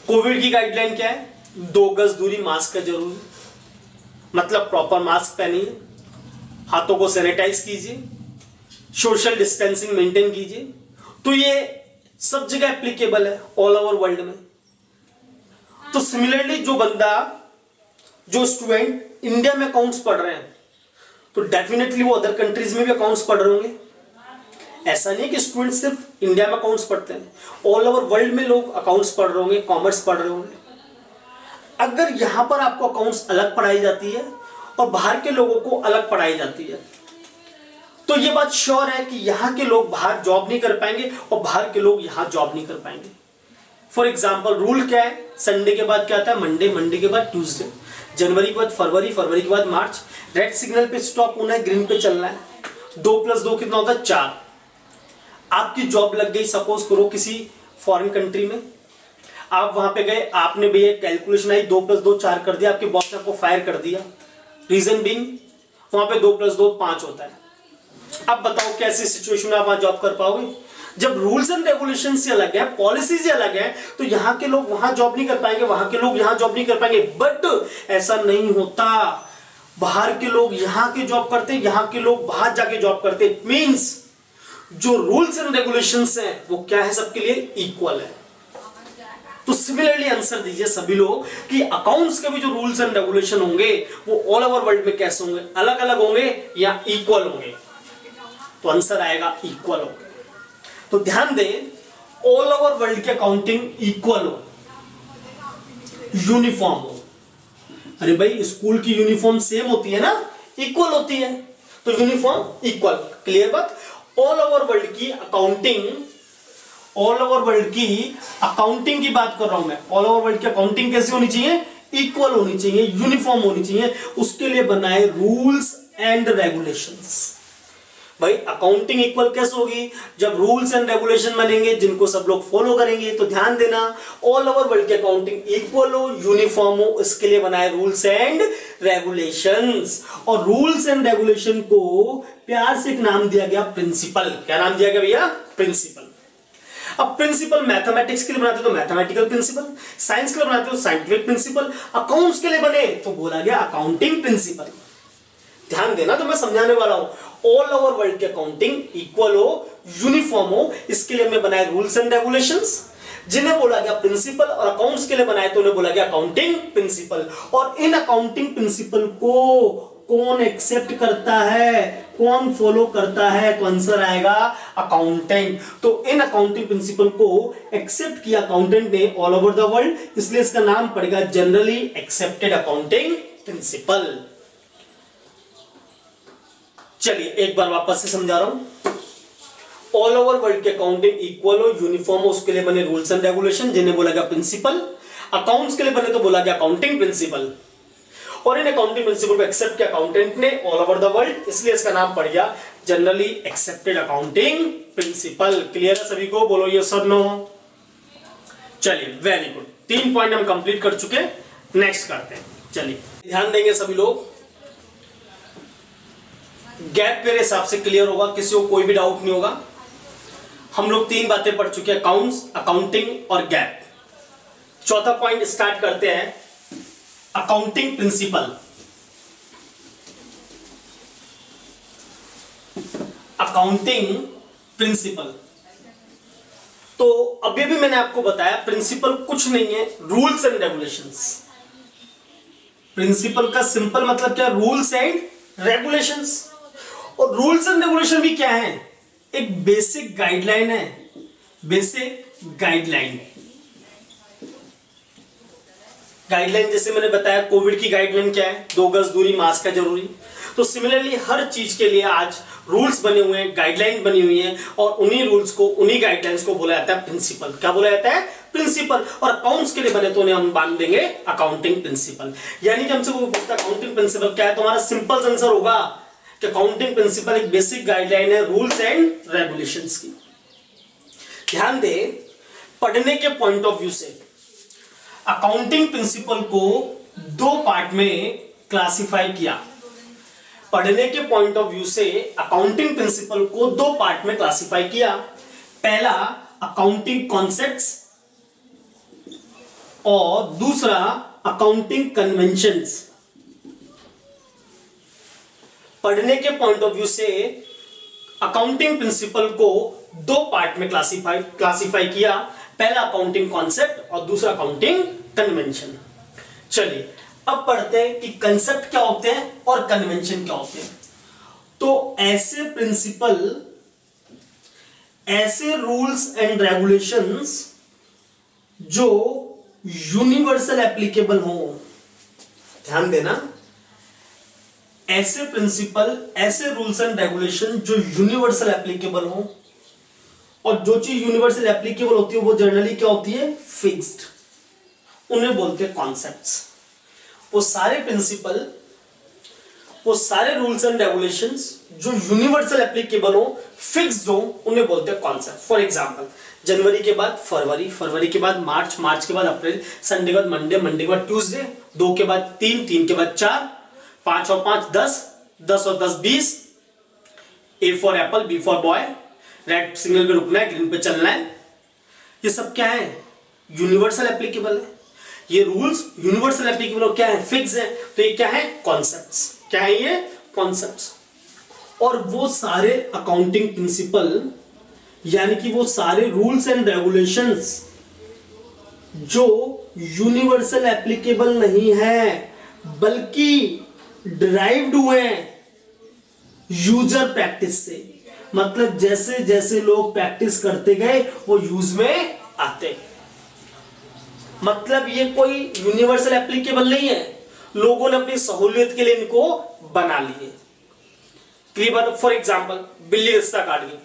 कोविड की गाइडलाइन क्या है? 2 गज दूरी, मास्क का जरूरी, मतलब प्रॉपर मास्क पहनिए, हाथों को सैनिटाइज कीजिए, सोशल डिस्टेंसिंग मेंटेन कीजिए। तो ये सब जगह एप्लीकेबल है ऑल ओवर वर्ल्ड में। तो सिमिलरली जो स्टूडेंट इंडिया में अकाउंट्स पढ़ रहे हैं तो डेफिनेटली वो अदर कंट्रीज में भी अकाउंट्स पढ़ रहे होंगे। ऐसा नहीं कि स्टूडेंट सिर्फ इंडिया में अकाउंट्स पढ़ते हैं, ऑल ओवर वर्ल्ड में लोग अकाउंट्स पढ़ रहे होंगे, कॉमर्स पढ़ रहे होंगे। अगर यहां पर आपको अकाउंट्स अलग पढ़ाई जाती है और बाहर के लोगों को अलग पढ़ाई जाती है, तो ये बात श्योर है कि यहां के लोग बाहर जॉब नहीं कर पाएंगे और बाहर के लोग यहां जॉब नहीं कर पाएंगे। फॉर एग्जाम्पल रूल क्या है, संडे के बाद क्या आता है मंडे, मंडे के बाद ट्यूसडे, जनवरी के बाद फरवरी, फरवरी के बाद मार्च। रेड सिग्नल पे स्टॉप होना है, ग्रीन पे चलना है। 2 + 2 कितना होता है 4। आपकी जॉब लग गई सपोज करो किसी फॉरेन कंट्री में, आप वहां पे गए, आपने भैया कैलकुलेशन आई 2 + 2 4 कर दिया, आपके बॉस ने आपको फायर कर दिया। रीजन बीइंग वहां पे 2 + 2 5 होता है। अब बताओ कैसी सिचुएशन में आप वहां जॉब कर पाओगे? जब रूल्स एंड रेगुलेशन से अलग है, पॉलिसी से अलग है, तो यहां के लोग वहां जॉब नहीं कर पाएंगे, वहां के लोग यहां जॉब नहीं कर पाएंगे। बट ऐसा नहीं होता, बाहर के लोग यहां के जॉब करते, यहां के लोग बाहर जाके जॉब करते। मींस जो रूल्स एंड रेगुलेशंस हैं वो क्या है, सबके लिए इक्वल है। तो सिमिलरली आंसर दीजिए सभी लोग कि अकाउंट्स के भी जो रूल्स एंड रेगुलेशन होंगे वो ऑल ओवर वर्ल्ड में कैसे होंगे, अलग अलग होंगे या इक्वल होंगे? तो आंसर आएगा इक्वल होंगे। तो ध्यान दें, ऑल ओवर वर्ल्ड की अकाउंटिंग इक्वल हो, यूनिफॉर्म हो। अरे भाई स्कूल की यूनिफॉर्म सेम होती है ना, इक्वल होती है, तो यूनिफॉर्म इक्वल। क्लियर बात? ऑल ओवर वर्ल्ड की अकाउंटिंग, ऑल ओवर वर्ल्ड की अकाउंटिंग की बात कर रहा हूं मैं। ऑल ओवर वर्ल्ड की अकाउंटिंग कैसी होनी चाहिए? इक्वल होनी चाहिए, यूनिफॉर्म होनी चाहिए। उसके लिए बनाए रूल्स एंड रेगुलेशंस। भाई अकाउंटिंग इक्वल कैसे होगी? जब रूल्स एंड रेगुलेशन बनेंगे जिनको सब लोग फॉलो करेंगे। तो ध्यान देना, ऑल ओवर वर्ल्ड की अकाउंटिंग इक्वल हो, यूनिफॉर्म हो, इसके लिए बनाए रूल्स एंड रेगुलेशंस। और रूल्स एंड रेगुलेशन को प्यार से एक नाम दिया गया प्रिंसिपल। क्या नाम दिया गया भैया? प्रिंसिपल। अब प्रिंसिपल मैथमेटिक्स के लिए बनाते हो तो मैथमेटिकल प्रिंसिपल, साइंस के लिए बनाते हो साइंटिफिक प्रिंसिपल, अकाउंट्स के लिए बने तो बोला गया अकाउंटिंग प्रिंसिपल। ध्यान देना, तो मैं समझाने वाला हूं। ऑल ओवर वर्ल्ड की अकाउंटिंग इक्वल हो, यूनिफॉर्म हो, इसके लिए हमने बनाए रूल्स एंड रेगुलेशंस, जिन्हें बोला गया प्रिंसिपल। और अकाउंट्स के लिए बनाए तो उन्हें बोला गया अकाउंटिंग प्रिंसिपल। और इन अकाउंटिंग प्रिंसिपल को कौन एक्सेप्ट करता है, कौन फॉलो करता है? तो आंसर आएगा अकाउंटेंट। तो इन अकाउंटिंग प्रिंसिपल को एक्सेप्ट किया अकाउंटेंट ने ऑल ओवर द वर्ल्ड, इसलिए इसका नाम पड़ेगा जनरली एक्सेप्टेड अकाउंटिंग प्रिंसिपल। चलिए एक बार वापस से समझा रहा हूं। ऑल ओवर वर्ल्ड की अकाउंटिंग इक्वल हो, यूनिफॉर्म हो, उसके लिए बने रूल्स एंड रेगुलेशन, जिन्हें बोला गया प्रिंसिपल। अकाउंट्स के लिए बने तो बोला गया अकाउंटिंग प्रिंसिपल। और इन अकाउंटिंग प्रिंसिपल को एक्सेप्ट किया अकाउंटेंट ने ऑल ओवर द वर्ल्ड, इसलिए इसका नाम पड़ गया generally accepted accounting principle. Clear है सभी को? बोलो यस और नो। चलिए वेरी गुड, 3 पॉइंट हम कंप्लीट कर चुके। नेक्स्ट करते हैं। चलिए ध्यान देंगे सभी लोग। गैप मेरे हिसाब से क्लियर होगा, किसी को कोई भी डाउट नहीं होगा। हम लोग 3 बातें पढ़ चुके हैं, अकाउंट्स, अकाउंटिंग और गैप। चौथा पॉइंट स्टार्ट करते हैं, अकाउंटिंग प्रिंसिपल। अकाउंटिंग प्रिंसिपल, तो अभी भी मैंने आपको बताया प्रिंसिपल कुछ नहीं है, रूल्स एंड रेगुलेशंस। प्रिंसिपल का सिंपल मतलब क्या? Rules and regulations. और रूल्स एंड रेगुलेशन भी क्या है? एक बेसिक गाइडलाइन है, बेसिक गाइडलाइन। गाइडलाइन जैसे मैंने बताया, कोविड की गाइडलाइन क्या है? 2 गज दूरी, मास्क है जरूरी। तो सिमिलरली हर चीज के लिए आज रूल्स बने हुए हैं, गाइडलाइन बनी हुई है, और उन्हीं रूल्स को, उन्हीं गाइडलाइंस को बोला जाता है प्रिंसिपल। क्या बोला जाता है? प्रिंसिपल। और अकाउंट्स के लिए बने तो उन्हें हम बांध देंगे अकाउंटिंग प्रिंसिपल। यानी कि हमसे कोई पूछता अकाउंटिंग प्रिंसिपल क्या है, तो हमारा सिंपल आंसर होगा कि अकाउंटिंग प्रिंसिपल एक बेसिक गाइडलाइन है रूल्स एंड रेगुलेशंस की। ध्यान दें, पढ़ने के पॉइंट ऑफ व्यू से अकाउंटिंग प्रिंसिपल को 2 पार्ट में क्लासिफाई किया। पढ़ने के पॉइंट ऑफ व्यू से अकाउंटिंग प्रिंसिपल को 2 पार्ट में क्लासिफाई किया। पहला अकाउंटिंग कॉन्सेप्ट्स और दूसरा अकाउंटिंग कन्वेंशंस। पढ़ने के पॉइंट ऑफ व्यू से अकाउंटिंग प्रिंसिपल को 2 पार्ट में क्लासिफाई किया। पहला अकाउंटिंग कॉन्सेप्ट और दूसरा अकाउंटिंग कन्वेंशन। चलिए अब पढ़ते हैं कि कंसेप्ट क्या होते हैं और कन्वेंशन क्या होते हैं। तो ऐसे प्रिंसिपल, ऐसे रूल्स एंड रेगुलेशंस जो यूनिवर्सल एप्लीकेबल हो, ध्यान देना, ऐसे प्रिंसिपल, ऐसे रूल्स एंड रेगुलेशन जो यूनिवर्सल एप्लीकेबल हो, और जो चीज यूनिवर्सल एप्लीकेबल होती है वो जनरली क्या होती है, फिक्स्ड, उन्हें बोलते हैं कॉन्सेप्ट्स। वो सारे प्रिंसिपल, वो सारे रूल्स एंड रेगुलेशंस जो यूनिवर्सल एप्लीकेबल हो, फिक्स्ड हो, उन्हें बोलते हैं कॉन्सेप्ट। फॉर एग्जांपल, जनवरी के बाद फरवरी, फरवरी के बाद मार्च, मार्च के बाद अप्रैल, संडे के बाद मंडे, मंडे के बाद ट्यूसडे, 2 के बाद 3, 3 के बाद 4, 5 और 5 10, 10 और 10 20, A for apple, B for boy, red signal पे रुकना है, ग्रीन पे चलना है। ये सब क्या है, यूनिवर्सल एप्लीकेबल है। ये रूल्स यूनिवर्सल एप्लीकेबल और क्या है, फिक्स है। तो ये क्या है, कॉन्सेप्ट्स। क्या है ये, कॉन्सेप्ट्स। और वो सारे अकाउंटिंग प्रिंसिपल, यानी कि वो सारे रूल्स एंड रेगुलेशंस जो यूनिवर्सल एप्लीकेबल नहीं है बल्कि डिराइव्ड हुए हैं यूजर प्रैक्टिस से, मतलब जैसे जैसे लोग प्रैक्टिस करते गए वो यूज में आते गए। मतलब ये कोई यूनिवर्सल एप्लीकेबल नहीं है, लोगों ने अपनी सहूलियत के लिए इनको बना लिए। क्लियर बात। फॉर एग्जांपल, बिल्ली रास्ता काट गई,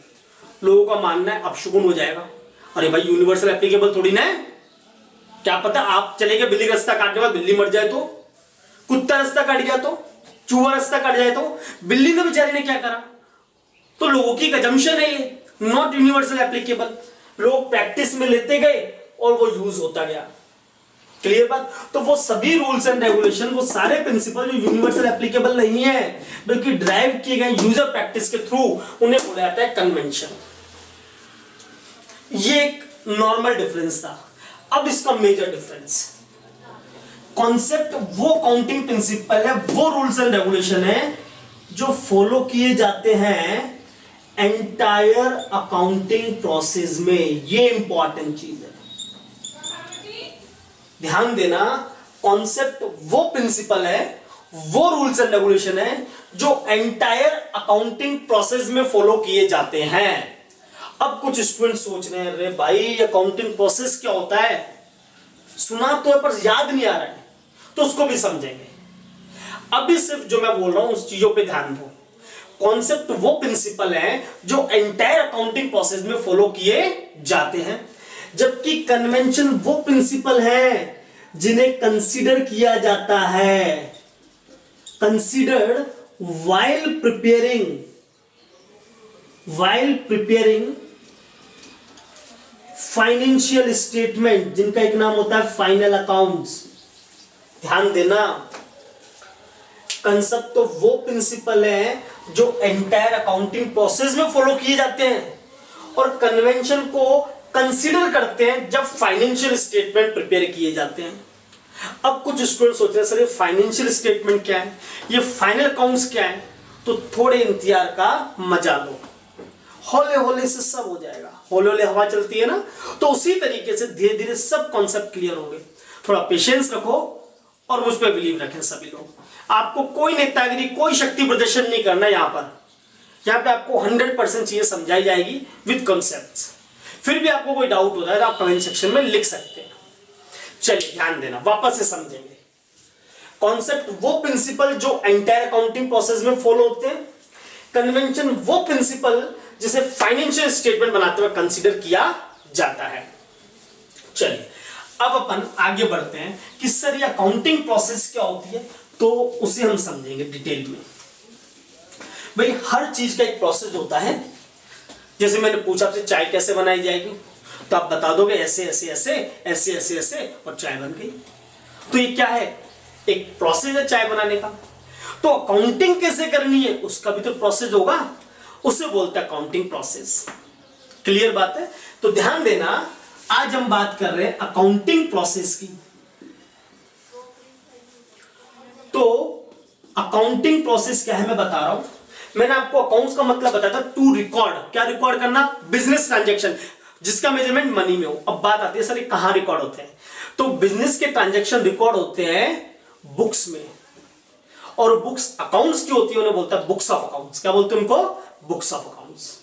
लोगों का मानना है अपशुकुन हो जाएगा। अरे भाई, यूनिवर्सल एप्लीकेबल थोड़ी ना है, क्या पता आप चले गए बिल्ली रास्ता काटने के बाद बिल्ली मर जाए तो, कुत्ता रास्ता काट गया तो, चूहा रास्ता काट जाए तो, बिल्ली ने बेचारी ने क्या करा, तो लोगों की कंजम्पशन है ये, नॉट यूनिवर्सल एप्लीकेबल। लोग प्रैक्टिस में लेते गए और वो यूज होता गया। क्लियर बात। तो वो सभी रूल्स एंड रेगुलेशन, वो सारे प्रिंसिपल जो यूनिवर्सल एप्लीकेबल नहीं है बल्कि ड्राइव किए गए यूजर प्रैक्टिस के थ्रू, उन्हें बोला जाता है कन्वेंशन। ये एक नॉर्मल डिफरेंस था। अब इसका मेजर डिफरेंस, कॉन्सेप्ट वो काउंटिंग प्रिंसिपल है, वो रूल्स एंड रेगुलेशन है जो फॉलो किए जाते हैं एंटायर अकाउंटिंग प्रोसेस में। ये इंपॉर्टेंट चीज है, ध्यान देना। कॉन्सेप्ट वो प्रिंसिपल है, वो रूल्स एंड रेगुलेशन है जो एंटायर अकाउंटिंग प्रोसेस में फॉलो किए जाते हैं। अब कुछ स्टूडेंट सोच रहे हैं, अरे भाई अकाउंटिंग प्रोसेस क्या होता है, सुना तो है पर याद नहीं आ रहा है, तो उसको भी समझेंगे। अभी सिर्फ जो मैं बोल रहा हूं उस चीजों पे ध्यान दो। कॉन्सेप्ट वो प्रिंसिपल है जो एंटायर अकाउंटिंग प्रोसेस में फॉलो किए जाते हैं, जबकि कन्वेंशन वो प्रिंसिपल है जिन्हें कंसीडर किया जाता है, considered while preparing financial statement, जिनका एक नाम होता है फाइनल अकाउंट्स। ध्यान देना, कंसेप्ट तो वो प्रिंसिपल है जो एंटायर अकाउंटिंग प्रोसेस में फॉलो किए जाते हैं और कन्वेंशन को कंसीडर करते हैं जब फाइनेंशियल स्टेटमेंट प्रिपेयर किए जाते हैं। अब कुछ स्टूडेंट सोच रहे हैं, सर ये फाइनेंशियल स्टेटमेंट क्या है, ये फाइनल अकाउंट्स क्या है, तो थोड़े इंतजार का मजा लो, हौले हौले से सब हो जाएगा। हौले हौले हवा चलती है ना, तो उसी तरीके से धीरे धीरे सब कॉन्सेप्ट क्लियर होंगे। थोड़ा पेशेंस रखो और मुझ पर बिलीव रखें सभी लोग। आपको कोई नेतागिरी, कोई शक्ति प्रदर्शन नहीं करना। यहाँ पे आपको 100% चीजें समझाई जाएगी विद कॉन्सेप्ट्स। फिर भी आपको कोई डाउट होता है तो आप कमेंट सेक्शन में लिख सकते हैं। चलिए ध्यान देना, वापस से समझेंगे। कॉन्सेप्ट वो प्रिंसिपल जो एंटायर अकाउंटिंग प्रोसेस में फॉलो होते हैं, कन्वेंशन वो प्रिंसिपल जिसे फाइनेंशियल स्टेटमेंट बनाते हुए कंसीडर किया जाता है। चलिए अब अपन आगे बढ़ते हैं कि सर ये अकाउंटिंग प्रोसेस क्या होती है, तो उसे हम समझेंगे डिटेल में। भाई हर चीज का एक प्रोसेस होता है। जैसे मैंने पूछा आपसे चाय कैसे बनाई जाएगी, तो आप बता दोगे ऐसे ऐसे ऐसे ऐसे ऐसे ऐसे और चाय बन गई। तो ये क्या है, एक प्रोसेस है चाय बनाने का। तो अकाउंटिंग कैसे करनी है उसका भी तो प्रोसेस होगा, उसे बोलते हैं अकाउंटिंग प्रोसेस। क्लियर बात है। तो ध्यान देना, आज हम बात कर रहे हैं अकाउंटिंग प्रोसेस की। तो अकाउंटिंग प्रोसेस क्या है मैं बता रहा हूं। मैंने आपको अकाउंट्स का मतलब बताया था, टू रिकॉर्ड। क्या रिकॉर्ड करना, बिजनेस ट्रांजैक्शन जिसका मेजरमेंट मनी में हो। अब बात आती है सर ये कहां रिकॉर्ड होते हैं, तो बिजनेस के ट्रांजैक्शन रिकॉर्ड होते हैं बुक्स में, और बुक्स अकाउंट्स की होती है उन्हें बोलता है बुक्स ऑफ अकाउंट्स। क्या बोलते हैं उनको, बुक्स ऑफ अकाउंट्स।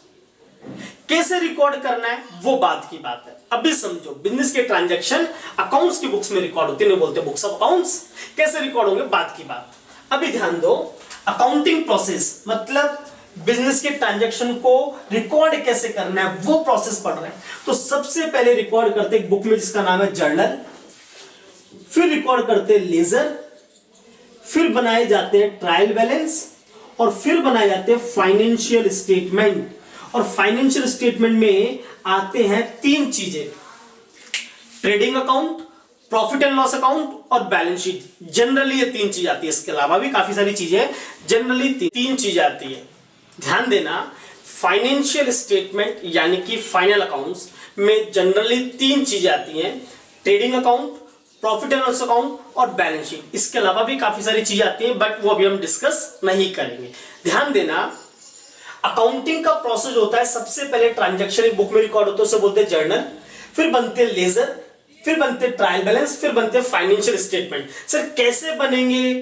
कैसे रिकॉर्ड करना है वो बात की बात है। अभी समझो, बिजनेस के ट्रांजैक्शन अकाउंट्स की बुक्स में रिकॉर्ड होते हैं, बोलते बुक्स ऑफ अकाउंट्स। कैसे रिकॉर्ड होंगे बात की बात। अभी ध्यान दो, अकाउंटिंग प्रोसेस मतलब बिजनेस के ट्रांजैक्शन को रिकॉर्ड कैसे करना है वो प्रोसेस पढ़ रहे हैं। तो सबसे पहले रिकॉर्ड करते एक बुक में जिसका नाम है जर्नल, फिर रिकॉर्ड करते लेजर, फिर बनाए जाते हैं ट्रायल बैलेंस, और फिर बनाए जाते हैं फाइनेंशियल स्टेटमेंट। और फाइनेंशियल स्टेटमेंट में आते हैं तीन चीजें, trading account, profit and loss account और बैलेंस शीट। जनरली ये तीन चीज आती है, इसके अलावा भी काफी सारी चीजें, जनरली तीन चीज आती है। ध्यान देना, फाइनेंशियल स्टेटमेंट यानी कि फाइनल अकाउंट्स में जनरली तीन चीजें आती हैं, trading account, profit and loss account और बैलेंस शीट। इसके अलावा भी काफी सारी चीजें आती हैं, बट वो अभी हम डिस्कस नहीं करेंगे। ध्यान देना, अकाउंटिंग का प्रोसेस होता है, सबसे पहले ट्रांजैक्शन एक बुक में रिकॉर्ड होता है, उसे बोलते हैं जर्नल, फिर बनते लेजर, फिर बनते ट्रायल बैलेंस, फिर बनते फाइनेंशियल स्टेटमेंट। सर कैसे बनेंगे,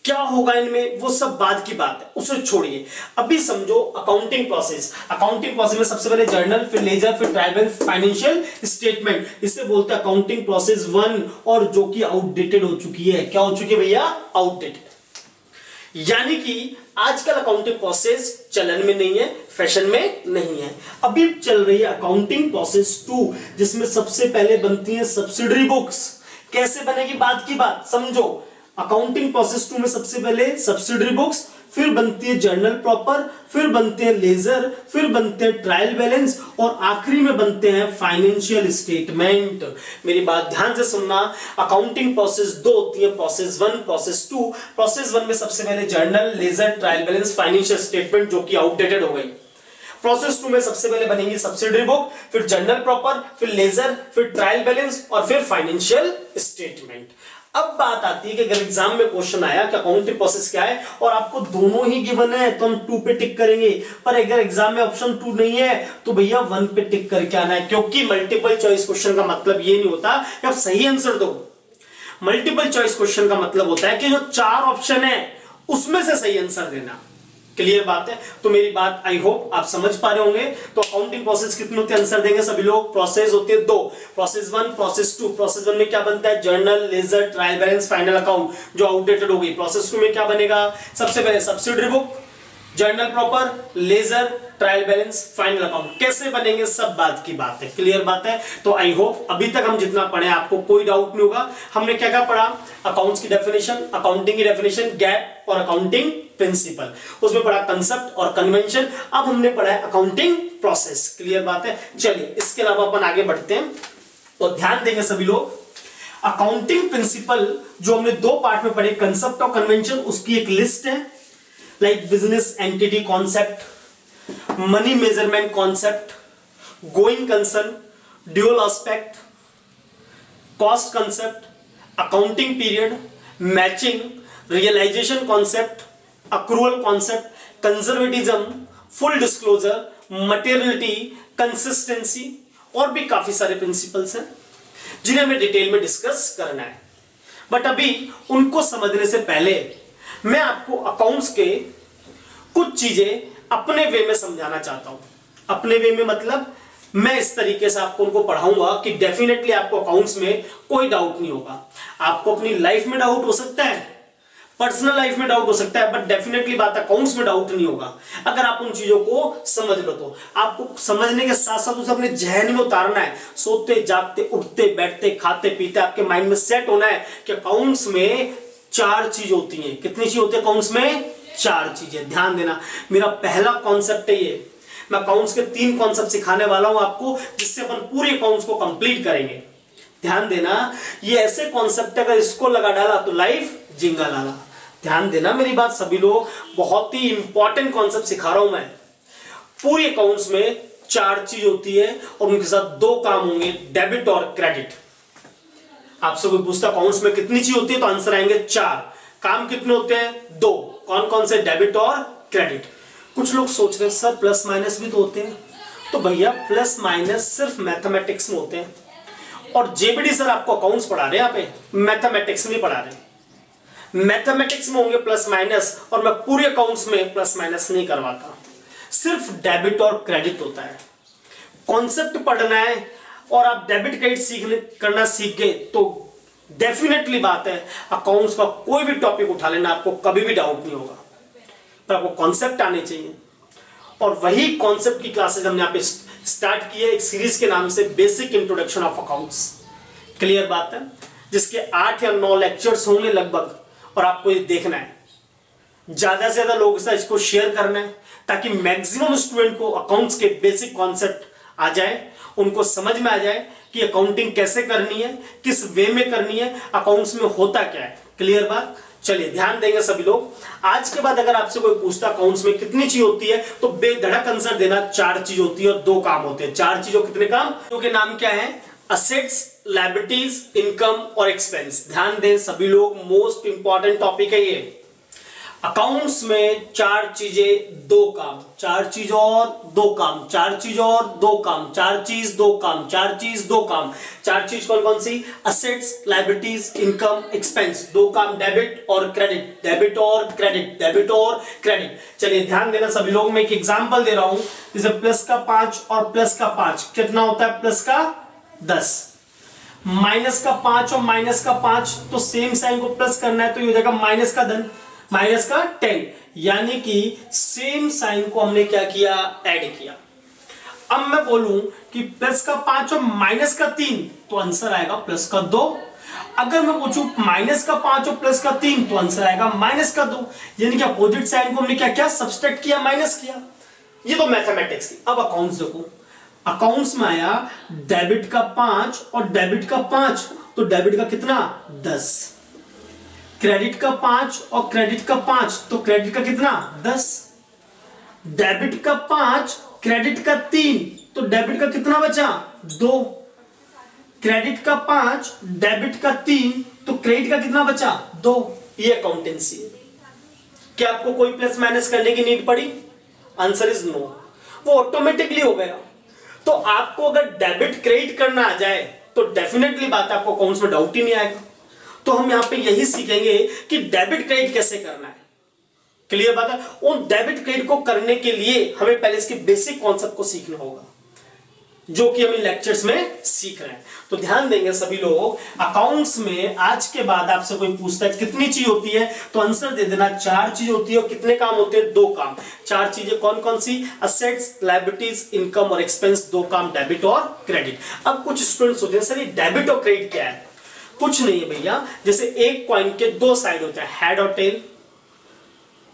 क्या होगा इनमें, वो सब बाद की बात है, उसे छोड़िए। अभी समझो अकाउंटिंग प्रोसेस। अकाउंटिंग प्रोसेस में सबसे पहले जर्नल, फिर लेजर, फिर ट्रायल बैलेंस, फाइनेंशियल स्टेटमेंट। इसे बोलते हैं अकाउंटिंग प्रोसेस 1, और जो कि आउटडेटेड हो चुकी है। क्या हो चुकी है भैया, आउटडेटेड। यानी कि आजकल अकाउंटिंग प्रोसेस चलन में नहीं है, फैशन में नहीं है। अभी चल रही है अकाउंटिंग प्रोसेस 2, जिसमें सबसे पहले बनती है सब्सिडरी बुक्स। कैसे बनेगी बात की बात समझो। अकाउंटिंग प्रोसेस 2 में सबसे पहले सब्सिडरी बुक्स, फिर बनती है जर्नल प्रॉपर, फिर बनते हैं लेजर, फिर बनते हैं ट्रायल बैलेंस, और आखिरी में बनते हैं फाइनेंशियल स्टेटमेंट। मेरी बात ध्यान से सुनना, अकाउंटिंग प्रोसेस दो होती है, प्रोसेस 1, प्रोसेस 2। प्रोसेस 1 में सबसे पहले journal, ledger, trial balance, financial statement जो कि आउटडेटेड हो गई। प्रोसेस 2 में सबसे पहले बनेंगी सब्सिडरी बुक, फिर जर्नल प्रॉपर, फिर लेजर, फिर ट्रायल बैलेंस और फिर फाइनेंशियल स्टेटमेंट। अब बात आती है कि अगर एग्जाम में क्वेश्चन आया कि अकाउंटिंग प्रोसेस क्या है और आपको दोनों ही गिवन है तो हम 2 पे टिक करेंगे, पर अगर एग्जाम में ऑप्शन 2 नहीं है तो भैया 1 पे टिक करके आना है, क्योंकि मल्टीपल चॉइस क्वेश्चन का मतलब ये नहीं होता कि आप सही आंसर दो। मल्टीपल चॉइस क्वेश्चन का मतलब होता है कि जो 4 ऑप्शन है उसमें से सही आंसर देना। क्लियर बात है? तो मेरी बात आई होप आप समझ पा रहे होंगे। तो अकाउंटिंग प्रोसेस कितने होते हैं, आंसर देंगे सभी लोग। प्रोसेस होती है 2, प्रोसेस 1, प्रोसेस 2। प्रोसेस 1 में क्या बनता है, journal, ledger, trial balance, final account जो आउटडेटेड हो गई। प्रोसेस 2 में क्या बनेगा, सबसे पहले subsidiary book, journal proper, ledger, trial balance, final account. कैसे बनेंगे सब बात की बात है। क्लियर बात है? तो आई होप अभी तक हम जितना पढ़े आपको कोई डाउट नहीं होगा। हमने क्या क्या पढ़ा, अकाउंट्स की डेफिनेशन, अकाउंटिंग की डेफिनेशन, गैप और अकाउंटिंग प्रिंसिपल, उसमें पढ़ा कंसेप्ट और कन्वेंशन। अब हमने पढ़ा है अकाउंटिंग प्रोसेस। क्लियर बात है? चलिए इसके अलावा अपन आगे बढ़ते हैं। तो ध्यान देंगे सभी लोग, अकाउंटिंग प्रिंसिपल जो हमने 2 पार्ट में पढ़े, कंसेप्ट और कन्वेंशन, उसकी एक लिस्ट है, like business entity concept, money measurement concept, going concern, dual aspect, cost concept, accounting period, matching, realisation concept, accrual concept, conservatism, full disclosure, materiality, consistency और भी काफी सारे प्रिंसिपल्स हैं जिन्हें हमें डिटेल में डिस्कस करना है। बट अभी उनको समझने से पहले मैं आपको अकाउंट्स के कुछ चीजें अपने वे में समझाना चाहता हूं। अपने वे में मतलब मैं इस तरीके से आपको उनको पढ़ाऊंगा कि डेफिनेटली आपको अकाउंट्स में कोई डाउट नहीं होगा। आपको अपनी लाइफ में डाउट हो सकता है, पर्सनल लाइफ में डाउट हो सकता है, बट डेफिनेटली बात अकाउंट्स में डाउट नहीं होगा अगर आप उन चीजों को समझ लो। तो आपको समझने के साथ साथ उसे अपने जहन में उतारना है। सोते जागते उठते बैठते खाते पीते आपके माइंड में सेट होना है कि अकाउंट्स में 4 चीज होती हैं। कितनी चीज होती है अकाउंट्स में? 4 चीजें। ध्यान देना, मेरा पहला कॉन्सेप्ट है ये। मैं अकाउंट्स के 3 कॉन्सेप्ट सिखाने वाला हूं आपको, जिससे अपन पूरे अकाउंट्स को कंप्लीट करेंगे। ध्यान देना, ये ऐसे कॉन्सेप्ट है, अगर इसको लगा डाला तो लाइफ जिंगा लाला। ध्यान देना मेरी बात सभी लोग, बहुत ही इंपॉर्टेंट कॉन्सेप्ट सिखा रहा हूं मैं। पूरे अकाउंट्स में 4 चीज होती है और उनके साथ 2 काम होंगे, डेबिट और क्रेडिट। आपसे कोई पूछता अकाउंट्स में कितनी चीज होती है तो आंसर आएंगे 4। काम कितने होते हैं? 2। कौन कौन से? डेबिट और क्रेडिट। कुछ लोग सोच रहे हैं सर प्लस माइनस भी तो होते हैं। तो भैया प्लस माइनस सिर्फ मैथमेटिक्स में होते हैं, और जेबीडी सर आपको अकाउंट्स पढ़ा रहे हैं, यहाँ पे मैथमेटिक्स नहीं पढ़ा रहे। मैथमेटिक्स में होंगे प्लस माइनस, और मैं पूरे अकाउंट्स में प्लस माइनस नहीं करवाता। सिर्फ डेबिट और क्रेडिट होता है। कॉन्सेप्ट पढ़ना है और आप डेबिट क्रेडिट करना सीख गए तो डेफिनेटली बात है अकाउंट्स का कोई भी टॉपिक उठा लेना आपको कभी भी डाउट नहीं होगा, पर आपको कॉन्सेप्ट आने चाहिए। और वही कॉन्सेप्ट की क्लासेस हमने यहाँ पे स्टार्ट की है एक सीरीज के नाम से basic introduction of accounts. Clear बात है, जिसके 8 या 9 लेक्चर्स होंगे लगभग, और आपको ये देखना है, ज्यादा से ज्यादा लोगों के साथ इसको शेयर करना है ताकि मैक्सिमम स्टूडेंट को अकाउंट्स के बेसिक कॉन्सेप्ट आ जाए, उनको समझ में आ जाए कि अकाउंटिंग कैसे करनी है, किस वे में करनी है, अकाउंट्स में होता क्या है। क्लियर बात, चलिए ध्यान देंगे सभी लोग। आज के बाद अगर आपसे कोई पूछता अकाउंट्स में कितनी चीज होती है तो बेधड़क आंसर देना 4 चीज होती है और 2 काम होते हैं। 4 चीजों कितने काम, के नाम क्या है, असेट्स, लायबिलिटीज, इनकम और एक्सपेंस। ध्यान दें सभी लोग, मोस्ट इंपॉर्टेंट टॉपिक है ये। अकाउंट्स में 4 चीजें 2 काम, 4 चीज और 2 काम, 4 चीज और 2 काम, 4 चीज 2 काम, 4 चीज 2 काम। 4 चीज कौन कौन सी, असेट्स, लायबिलिटीज, इनकम, एक्सपेंस। 2 काम डेबिट और क्रेडिट, डेबिट और क्रेडिट, डेबिट और क्रेडिट। चलिए ध्यान देना सभी लोग, मैं एक एग्जांपल दे रहा हूं, जैसे प्लस का 5 और प्लस का 5 कितना होता है, प्लस का 10, माइनस का 5 और माइनस का 5, तो सेम साइन को प्लस करना है तो ये हो जाएगा माइनस का 10, माइनस का 10, यानी कि सेम साइन को हमने क्या किया, ऐड किया। अब मैं बोलूं कि प्लस का 5 और माइनस का 3 तो आंसर आएगा प्लस का 2। अगर मैं पूछूं माइनस का 5 और प्लस का 3 तो आंसर आएगा माइनस का 2, यानी कि अपोजिट साइन को हमने क्या किया, सब्सट्रैक्ट किया, माइनस किया। ये तो मैथमेटिक्स थी। अब अकाउंट्स देखो, अकाउंट्स में आया डेबिट का 5 और डेबिट का 5, तो डेबिट का कितना, 10, क्रेडिट का 5 और क्रेडिट का 5, तो क्रेडिट का कितना, 10, डेबिट का 5 क्रेडिट का 3, तो डेबिट का कितना बचा, 2, क्रेडिट का 5 डेबिट का 3, तो क्रेडिट का कितना बचा, 2। ये अकाउंटेंसी है। क्या आपको कोई प्लस माइनस करने की नीड पड़ी, आंसर इज नो, वो ऑटोमेटिकली हो गया। तो आपको अगर डेबिट क्रेडिट करना आ जाए तो डेफिनेटली बात है आपको अकाउंट्स में डाउट ही नहीं आएगा। तो हम यहां पे यही सीखेंगे कि डेबिट क्रेडिट कैसे करना है। क्लियर बात है, उन डेबिट क्रेडिट को करने के लिए हमें पहले इसके बेसिक कॉन्सेप्ट को सीखना होगा, जो कि हम इन लेक्चर्स में सीख रहे हैं। तो ध्यान देंगे सभी लोग, अकाउंट्स में आज के बाद आपसे कोई पूछता है कितनी चीज होती है तो आंसर दे देना 4 चीज होती है। और कितने काम होते हैं, 2 काम। 4 चीजें कौन कौन सी, असेट्स, लायबिलिटीज, इनकम और एक्सपेंस। 2 काम डेबिट और क्रेडिट। अब कुछ स्टूडेंट्स होते हैं सर ये डेबिट और क्रेडिट क्या है, कुछ नहीं है भैया, जैसे एक कॉइन के 2 साइड होते हैं, हेड और टेल।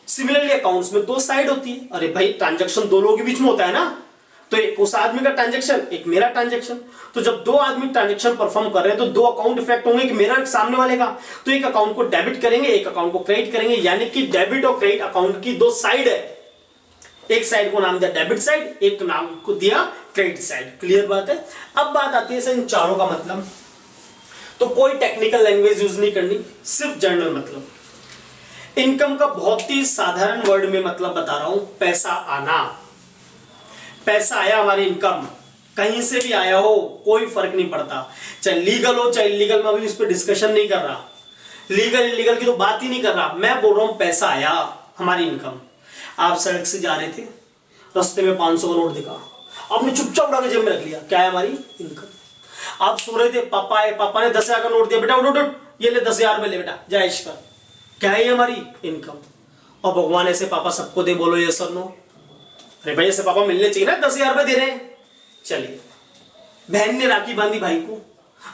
सिमिलरली अकाउंट्स में 2 साइड होती है। अरे भाई ट्रांजैक्शन 2 लोगों के बीच में होता है ना, तो एक उस आदमी का ट्रांजैक्शन, एक मेरा ट्रांजैक्शन। तो जब 2 आदमी ट्रांजैक्शन परफॉर्म कर रहे हैं तो 2 अकाउंट इफेक्ट होंगे, कि मेरा एक सामने वाले का। तो एक अकाउंट को डेबिट करेंगे, एक अकाउंट को क्रेडिट करेंगे, यानी कि डेबिट और क्रेडिट अकाउंट की 2 साइड है। एक साइड को नाम दिया डेबिट साइड, एक नाम को दिया क्रेडिट साइड। क्लियर बात है। अब बात आती है इन चारों का मतलब, तो कोई टेक्निकल लैंग्वेज यूज नहीं करनी, सिर्फ जनरल मतलब। इनकम का बहुत ही साधारण वर्ड में मतलब बता रहा हूं, पैसा आना। पैसा आया, हमारी इनकम कहीं से भी आया हो कोई फर्क नहीं पड़ता, चाहे लीगल हो चाहे इलीगल। मैं अभी उस पर डिस्कशन नहीं कर रहा, लीगल इलीगल की तो बात ही नहीं कर रहा। मैं बोल रहा हूं पैसा आया, हमारी इनकम। आप सड़क से जा रहे थे, रास्ते में 500 का नोट दिखा, आपने चुपचाप उड़ा के जेब में रख लिया, क्या है, हमारी इनकम। आप सो रहे थे, पापा आए, पापा ने 10,000 का नोट दिया, बेटा उठ उठ, ये ले 10,000 रुपए ले बेटा, जा इश्क कर। क्या है ये, हमारी इनकम। और भगवान ऐसे पापा सबको दे, बोलो ये सर नो। अरे भाई ऐसे पापा मिलने चाहिए ना, 10,000 रुपए दे रहे हैं। चलिए, बहन ने राखी बांधी भाई को,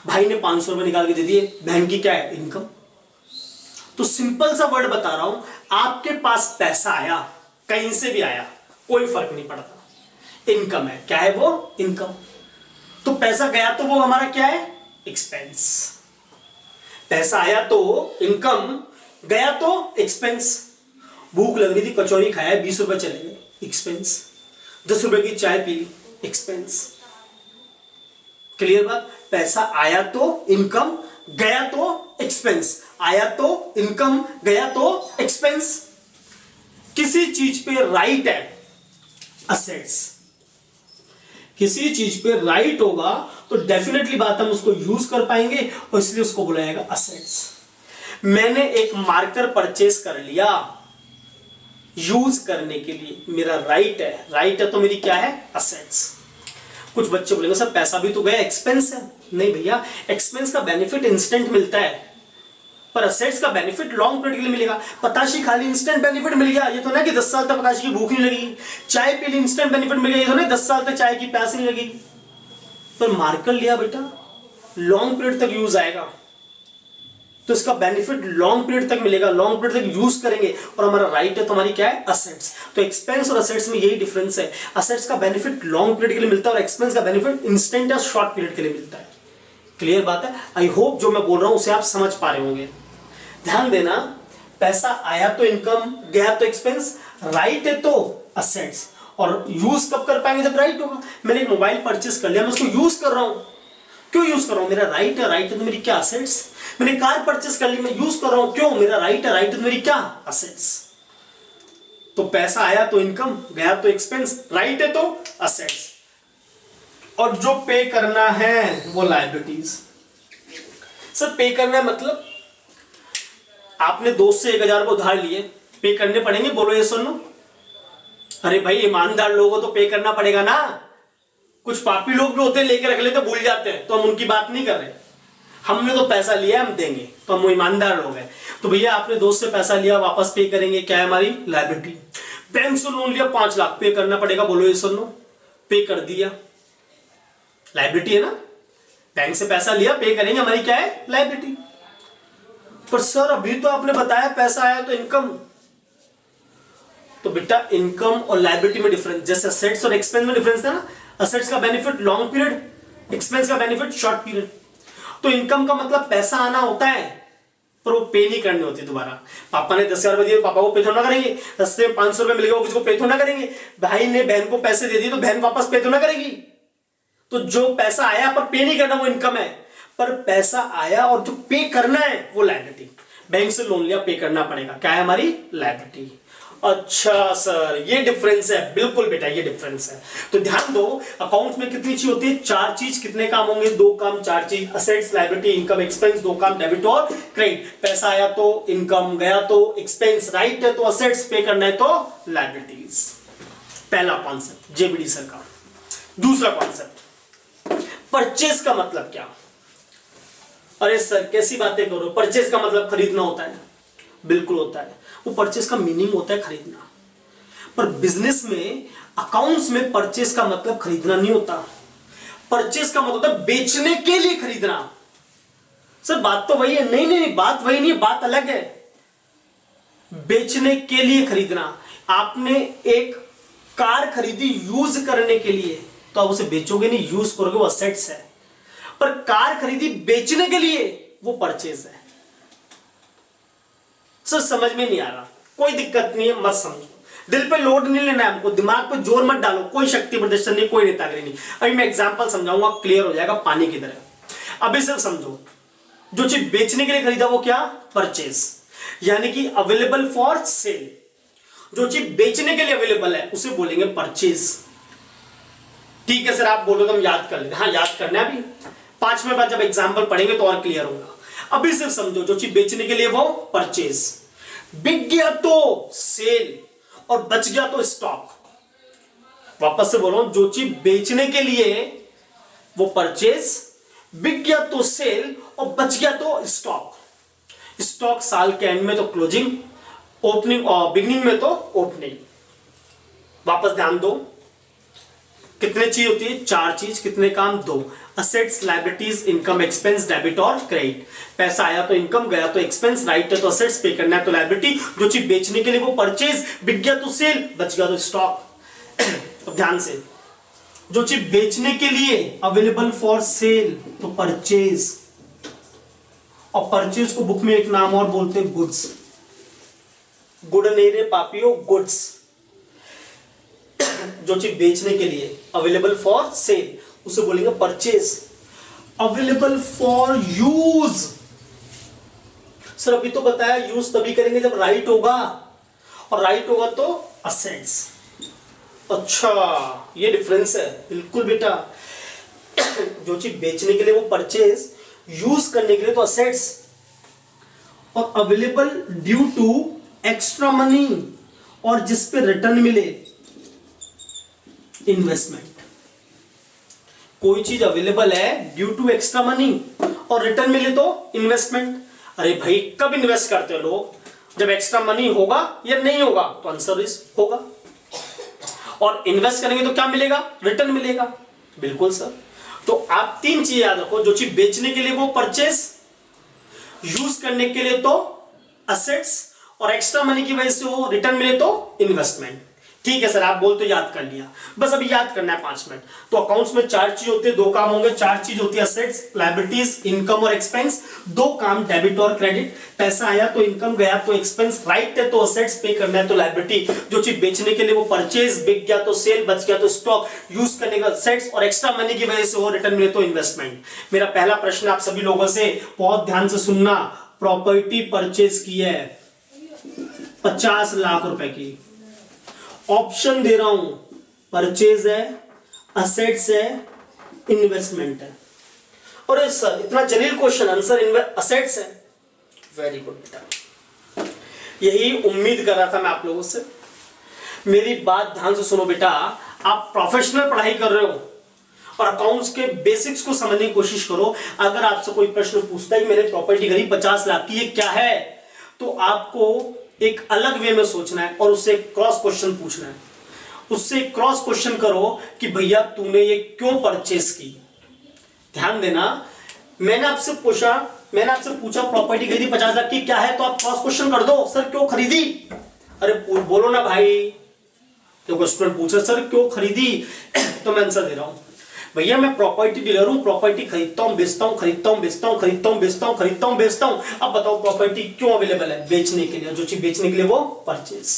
भाई ने 500 रुपए निकाल के दे दिए, बहन की क्या है, इनकम। तो सिंपल सा वर्ड बता रहा हूं, आपके पास पैसा आया, कहीं से भी आया, कोई फर्क नहीं पड़ता, इनकम है। क्या है वो, इनकम। तो पैसा गया तो वो हमारा क्या है, एक्सपेंस। पैसा आया तो इनकम, गया तो एक्सपेंस। भूख लग रही थी, कचौरी खाया, 20 रुपए चले गए, एक्सपेंस। 10 रुपए की चाय पी ली, एक्सपेंस। क्लियर बात। पैसा आया तो इनकम, गया तो एक्सपेंस। आया तो इनकम, गया तो एक्सपेंस। किसी चीज पे राइट है, असेट्स। किसी चीज पे राइट होगा तो डेफिनेटली बात हम उसको यूज कर पाएंगे, और इसलिए उसको बुलाया जाएगा असेट्स। मैंने एक मार्कर परचेस कर लिया, यूज करने के लिए मेरा राइट है तो मेरी क्या है, असेट्स। कुछ बच्चे बोलेंगे सर पैसा भी तो गया, एक्सपेंस है। नहीं भैया, एक्सपेंस का बेनिफिट इंस्टेंट मिलता है, पर असेट्स का बेनिफिट लॉन्ग पीरियड के लिए मिलेगा। पताशी खाली इंस्टेंट बेनिफिट मिल गया, ये तो ना कि 10 साल तक पताशी की भूख नहीं लगेगी। चाय पी ली, इंस्टेंट बेनिफिट मिल गया, ये तो ना 10 साल तक चाय की प्यास नहीं लगेगी। पर मार्कर लिया बेटा, लॉन्ग पीरियड तक यूज आएगा, तो इसका बेनिफिट लॉन्ग पीरियड तक मिलेगा, लॉन्ग पीरियड तक यूज करेंगे। और हमारा राइट है तो हमारी क्या है, असेट्स। तो एक्सपेंस और असेट्स में यही डिफरेंस है, असेट्स का बेनिफिट लॉन्ग पीरियड के लिए मिलता है और एक्सपेंस का बेनिफिट इंस्टेंट या शॉर्ट पीरियड के लिए मिलता है। क्लियर बात है? आई होप जो मैं बोल रहा हूं उसे आप समझ पा रहे होंगे। ध्यान देना, पैसा आया तो इनकम, गया तो एक्सपेंस, राइट है तो असेट्स। और यूज कब कर पाएंगे, जब राइट होगा। मैंने एक मोबाइल परचेस कर लिया, मैं उसको यूज कर रहा हूं, क्यों यूज कर रहा हूं, मेरा राइट है तो मेरी क्या, असेट्स। मैंने कार परचेस कर ली, मैं यूज कर रहा हूं, क्यों, मेरा राइट है तो मेरी क्या, असेट्स। तो पैसा आया तो इनकम, गया तो एक्सपेंस, राइट है तो असेट्स। और जो पे करना है वो लायबिलिटीज। सर पे करना है मतलब आपने दोस्त से 1000 रुपये उधार लिए, पे करने पड़ेंगे, बोलो ये सुनो। अरे भाई ईमानदार लोगों तो पे करना पड़ेगा ना। कुछ पापी लोग भी होते हैं, लेके रख लेते, भूल जाते हैं, तो हम उनकी बात नहीं कर रहे। हमने तो पैसा लिया, हम देंगे, तो हम ईमानदार लोग हैं। तो भैया आपने दोस्त से पैसा लिया, वापस पे करेंगे, क्या है हमारी लायबिलिटी। बैंक से लोन लिया 5 लाख, पे करना पड़ेगा, बोलो ये सुनो। पे कर दिया, लायबिलिटी है ना। बैंक से पैसा लिया, पे करेंगे, हमारी क्या है, लायबिलिटी। पर सर अभी तो आपने बताया पैसा आया तो इनकम। तो बेटा इनकम और लायबिलिटी में डिफरेंस, जैसे असेट्स और एक्सपेंस में डिफरेंस है ना। असेट्स का बेनिफिट लॉन्ग पीरियड, एक्सपेंस का बेनिफिट शॉर्ट पीरियड। तो इनकम का मतलब पैसा आना होता है, पर वो पे नहीं करनी होती दोबारा। पापा ने 10,000 रुपए दिए, पापा को पे थोड़ा ना करेंगे। रस्ते में 500 रुपए मिल गए, किसी को पे थोड़ा ना करेंगे। भाई ने बहन को पैसे दे दिए तो बहन वापस पे थोड़ा ना करेगी। तो जो पैसा आया पर पे नहीं करना वो इनकम है, पर पैसा आया और जो पे करना है वो लायबिलिटी। बैंक से लोन लिया, पे करना पड़ेगा, क्या है हमारी लायबिलिटी। अच्छा सर ये डिफरेंस है, बिल्कुल बेटा ये डिफरेंस है। तो ध्यान दो, अकाउंट्स में कितनी चीज होती है, 4 चीज। कितने काम होंगे, 2 काम, 4 चीज। असेट्स, लायबिलिटी, इनकम, एक्सपेंस, 2 काम, डेबिट और क्रेडिट। पैसा आया तो इनकम, गया तो एक्सपेंस, राइट है तो असेट्स, पे करना है तो लायबिलिटीज। पहला कॉन्सेप्ट जेबीडी सर का। दूसरा कॉन्सेप्ट परचेज का मतलब क्या। अरे सर कैसी बातें करो, परचेज का मतलब खरीदना होता है। बिल्कुल होता है, वो परचेज का मीनिंग होता है खरीदना। पर बिजनेस में, अकाउंट्स में परचेज का मतलब खरीदना नहीं होता। परचेज का मतलब होता है बेचने के लिए खरीदना। सर बात तो वही है, नहीं नहीं बात वही नहीं, बात अलग है। बेचने के लिए खरीदना। आपने एक कार खरीदी यूज करने के लिए, तो आप उसे बेचोगे नहीं, यूज करोगे, वो असेट्स है। पर कार खरीदी बेचने के लिए, वो परचेज है। सर समझ में नहीं आ रहा, कोई दिक्कत नहीं है, मत समझो, दिल पे लोड नहीं लेना है हमको, दिमाग पे जोर मत डालो, कोई शक्ति प्रदर्शन नहीं, कोई नेतागिरी नहीं। अभी मैं एग्जांपल समझाऊंगा, क्लियर हो जाएगा पानी की तरह। अभी सिर्फ समझो, जो चीज बेचने के लिए खरीदा वो क्या, परचेज, यानी कि अवेलेबल फॉर सेल। जो चीज बेचने के लिए अवेलेबल है उसे बोलेंगे परचेज। ठीक है सर आप बोलो तो हम याद कर लेंगे। हाँ याद करना है, अभी 5 मिनट बाद जब एग्जाम्पल पढ़ेंगे तो और क्लियर होगा। अभी सिर्फ समझो, जो चीज बेचने के लिए वो परचेज, बिक गया तो सेल और बच गया तो स्टॉक। वापस से बोल रहा हूं, जो चीज बेचने के लिए वो परचेज, बिक गया तो सेल और बच गया तो स्टॉक। स्टॉक साल के एंड में तो क्लोजिंग, ओपनिंग और बिगनिंग में तो ओपनिंग। वापस ध्यान दो, कितने चीज होती है, 4 चीज। कितने काम, 2। Assets, liabilities, income, expense, debit और क्रेडिट। पैसा आया तो इनकम, गया तो एक्सपेंस, राइट है तो असेट्स, पे करना है तो लायबिलिटी। जो चीज बेचने के लिए वो परचेज, बिक गया तो सेल, बच गया तो स्टॉक। तो ध्यान से, जो चीज बेचने के लिए अवेलेबल फॉर सेल तो परचेज, और परचेज को बुक में एक नाम और बोलते हैं गुड्स। गुड नहीं रे पापियो, गुड्स। जो चीज बेचने के लिए अवेलेबल फॉर सेल उसे बोलेंगे purchase. Available for use, sir अभी तो बताया यूज तभी करेंगे जब राइट होगा, और राइट होगा तो असेट्स। अच्छा ये डिफरेंस है, बिल्कुल बेटा। जो चीज बेचने के लिए वो परचेज, यूज करने के लिए तो असेट्स, और available due to extra money और जिस पे रिटर्न मिले इन्वेस्टमेंट। कोई चीज अवेलेबल है ड्यू टू एक्स्ट्रा मनी और रिटर्न मिले तो इन्वेस्टमेंट। अरे भाई कब इन्वेस्ट करते हो लोग? जब एक्स्ट्रा मनी होगा या नहीं होगा? तो आंसर इज होगा। और इन्वेस्ट करेंगे तो क्या मिलेगा? रिटर्न मिलेगा। बिल्कुल सर। तो आप तीन चीज याद रखो, जो चीज बेचने के लिए वो परचेज, यूज करने के लिए तो असेट्स, और एक्स्ट्रा मनी की वजह से वो रिटर्न मिले तो इन्वेस्टमेंट। ठीक है सर, आप बोल तो याद कर लिया, बस अभी याद करना है 5 मिनट। तो अकाउंट्स में 4 चीज होती है, 2 काम होंगे। 4 चीज होती है, असेट्स, लायबिलिटीज, इनकम और एक्सपेंस। 2 काम, डेबिट और क्रेडिट। पैसा आया तो इनकम, गया तो एक्सपेंस, राइट है तो असेट्स, पे करना है तो लायबिलिटी। जो चीज बेचने के लिए वो परचेज, बिक गया तो सेल, बच गया तो स्टॉक, यूज करने का असेट्स, और एक्स्ट्रा मनी की वजह से वो रिटर्न मिले तो इन्वेस्टमेंट। मेरा पहला प्रश्न आप सभी लोगों से, बहुत ध्यान से सुनना। प्रॉपर्टी परचेज की है 50 लाख रुपए की, ऑप्शन दे रहा हूं, परचेज है, असेट्स है, इन्वेस्टमेंट है। और सर इतना जलील क्वेश्चन, आंसर असेट्स है। वेरी गुड बेटा, यही उम्मीद कर रहा था मैं आप लोगों से। मेरी बात ध्यान से सुनो बेटा, आप प्रोफेशनल पढ़ाई कर रहे हो और अकाउंट्स के बेसिक्स को समझने की कोशिश करो। अगर आपसे कोई प्रश्न पूछता है कि मैंने प्रॉपर्टी खरीदी 50 लाख की, ये क्या है, तो आपको एक अलग वे में सोचना है और उससे क्रॉस क्वेश्चन पूछना है। उससे क्रॉस क्वेश्चन करो कि भैया तूने ये क्यों परचेस की। ध्यान देना, मैंने आपसे पूछा प्रॉपर्टी खरीदी 50 लाख की, क्या है, तो आप क्रॉस क्वेश्चन कर दो, सर क्यों खरीदी। अरे बोलो ना भाई। तो स्टूडेंट पूछे सर क्यों खरीदी, तो मैं आंसर दे रहा हूं, भैया मैं प्रॉपर्टी डीलर हूं, प्रॉपर्टी खरीदता हूं, बेचता हूं, खरीदता हूं, बेचता हूं, खरीदता हूं, बेचता हूं, खरीदता हूं, बेचता हूं। अब बताओ प्रॉपर्टी क्यों अवेलेबल है? बेचने के लिए। जो चीज बेचने के लिए वो परचेज।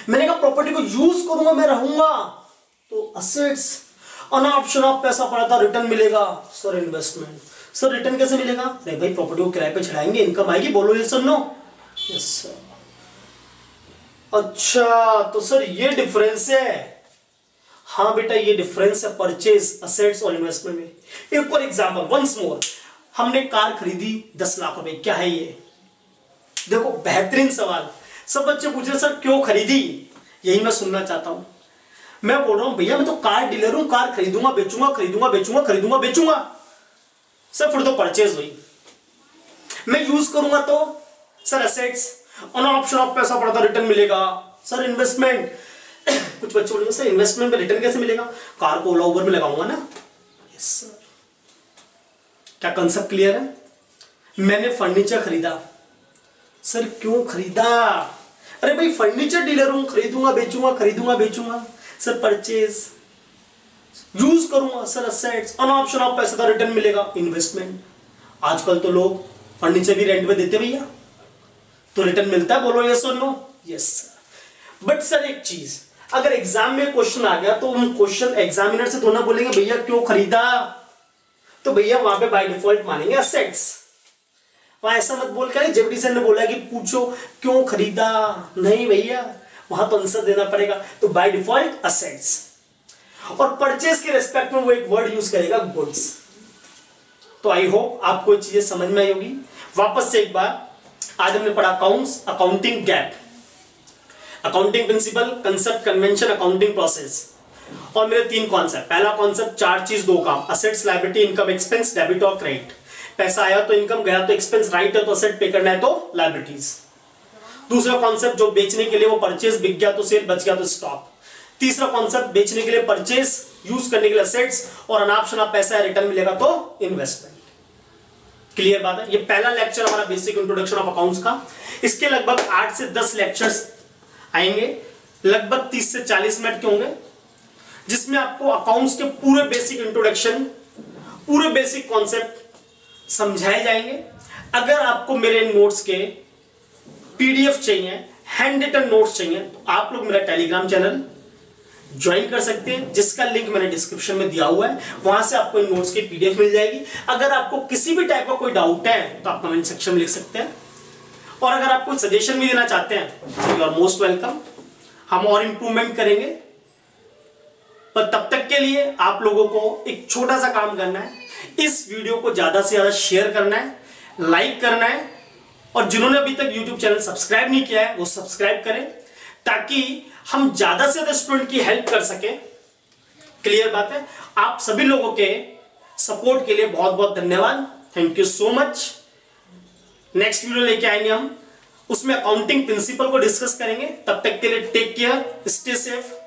मैंने कहा प्रॉपर्टी को यूज करूंगा, मैं रहूंगा, तो असेट्स। अन ऑप्शन ऑफ पैसा पड़ा था, रिटर्न मिलेगा, सर इन्वेस्टमेंट। सर रिटर्न कैसे मिलेगा? अरे भाई प्रॉपर्टी को किराए पे चढ़ाएंगे, इनकम आएगी, बोलो ये सर नो। Yes sir. अच्छा तो सर ये डिफरेंस है। हाँ बेटा ये डिफरेंस है परचेज, असेट्स और इन्वेस्टमेंट में। एक और एग्जांपल, वंस मोर, हमने कार खरीदी 10 लाख रुपए, क्या है ये? देखो बेहतरीन सवाल, सब बच्चे पूछ रहे सर क्यों खरीदी, यही मैं सुनना चाहता हूं। मैं बोल रहा हूं भैया मैं तो कार डीलर हूं, कार खरीदूंगा, बेचूंगा, खरीदूंगा, बेचूंगा, खरीदूंगा, बेचूंगा, सर फिर तो परचेज हुई। मैं यूज करूंगा तो sir assets, on option of पैसा पड़ा था, रिटर्न मिलेगा, सर इन्वेस्टमेंट। कुछ बच्चे बोलेंगे सर इन्वेस्टमेंट में रिटर्न कैसे मिलेगा? कार को ओला उबर में लगाऊंगा ना। Yes sir. क्या कंसेप्ट क्लियर है? मैंने फर्नीचर खरीदा, सर क्यों खरीदा? अरे भाई फर्नीचर डीलर हूं, खरीदूंगा, बेचूंगा, खरीदूंगा, बेचूंगा, सर परचेज। यूज करूंगा, sir assets, on option of पैसा था, रिटर्न मिलेगा, इन्वेस्टमेंट। आजकल तो लोग फर्नीचर भी रेंट पे देते भैया, तो रिटर्न मिलता है, बोलो यस और no? Yes sir. But sir एक चीज, अगर एग्जाम में क्वेश्चन आ गया तो हम क्वेश्चन एग्जामिनर से तो ना बोलेंगे भैया क्यों खरीदा, तो भैया वहां पे बाय डिफॉल्ट मानेंगे असेट्स। वहां ऐसा मत बोल के जेपी सर ने बोला कि पूछो क्यों खरीदा, नहीं भैया वहां तो आंसर देना पड़ेगा, तो बाय डिफॉल्ट असेट्स। और परचेज के रेस्पेक्ट में वो एक वर्ड यूज करेगा गुड्स। तो आई होप आपको ये चीजें समझ में आई होगी। वापस से एक बार, आज हमने पढ़ा accounts, accounting gap, accounting principle, concept, convention, accounting process. और मेरे 3 कॉन्सेप्ट। पहला कॉन्सेप्ट 4 चीज 2 काम, assets, liability, income, expense, debit और क्रेडिट। पैसा आया तो इनकम, गया तो एक्सपेंस, राइट है तो असेट, पे करना है तो लायबिलिटीज। दूसरा कॉन्सेप्ट जो बेचने के लिए वो परचेज, बिक गया तो सेल, बच गया तो स्टॉक। तीसरा कॉन्सेप्ट बेचने के लिए परचेज, यूज करने के लिए असेट्स, और अनऑप्शन ऑफ पैसा रिटर्न मिलेगा तो इन्वेस्टमेंट। क्लियर बात है? ये पहला लेक्चर हमारा बेसिक इंट्रोडक्शन ऑफ अकाउंट्स का। इसके लगभग 8 से 10 लेक्चर्स आएंगे, लगभग 30 से 40 मिनट के होंगे, जिसमें आपको अकाउंट्स के पूरे बेसिक इंट्रोडक्शन, पूरे बेसिक कॉन्सेप्ट समझाए जाएंगे। अगर आपको मेरे नोट्स के पीडीएफ चाहिए, हैंड रिटन नोट्स चाहिए, तो आप लोग मेरा टेलीग्राम चैनल ज्वाइन कर सकते हैं, जिसका लिंक मैंने डिस्क्रिप्शन में दिया हुआ है। वहां से आपको इन नोट्स की पीडीएफ मिल जाएगी। अगर आपको किसी भी टाइप का कोई डाउट है तो आप कमेंट सेक्शन में लिख सकते हैं, और अगर आप कोई सजेशन भी देना चाहते हैं, यू आर मोस्ट वेलकम। हम और इंप्रूवमेंट करेंगे, पर तब तक के लिए आप लोगों को एक छोटा सा काम करना है, इस वीडियो को ज्यादा से ज्यादा शेयर करना है, लाइक करना है, और जिन्होंने अभी तक यूट्यूब चैनल सब्सक्राइब नहीं किया है वो सब्सक्राइब करें, ताकि हम ज्यादा से ज्यादा स्टूडेंट की हेल्प कर सके। क्लियर बात है। आप सभी लोगों के सपोर्ट के लिए बहुत बहुत धन्यवाद। Thank you so much. Next video लेके आएंगे हम, उसमें अकाउंटिंग प्रिंसिपल को डिस्कस करेंगे। तब तक के लिए टेक केयर, स्टे सेफ।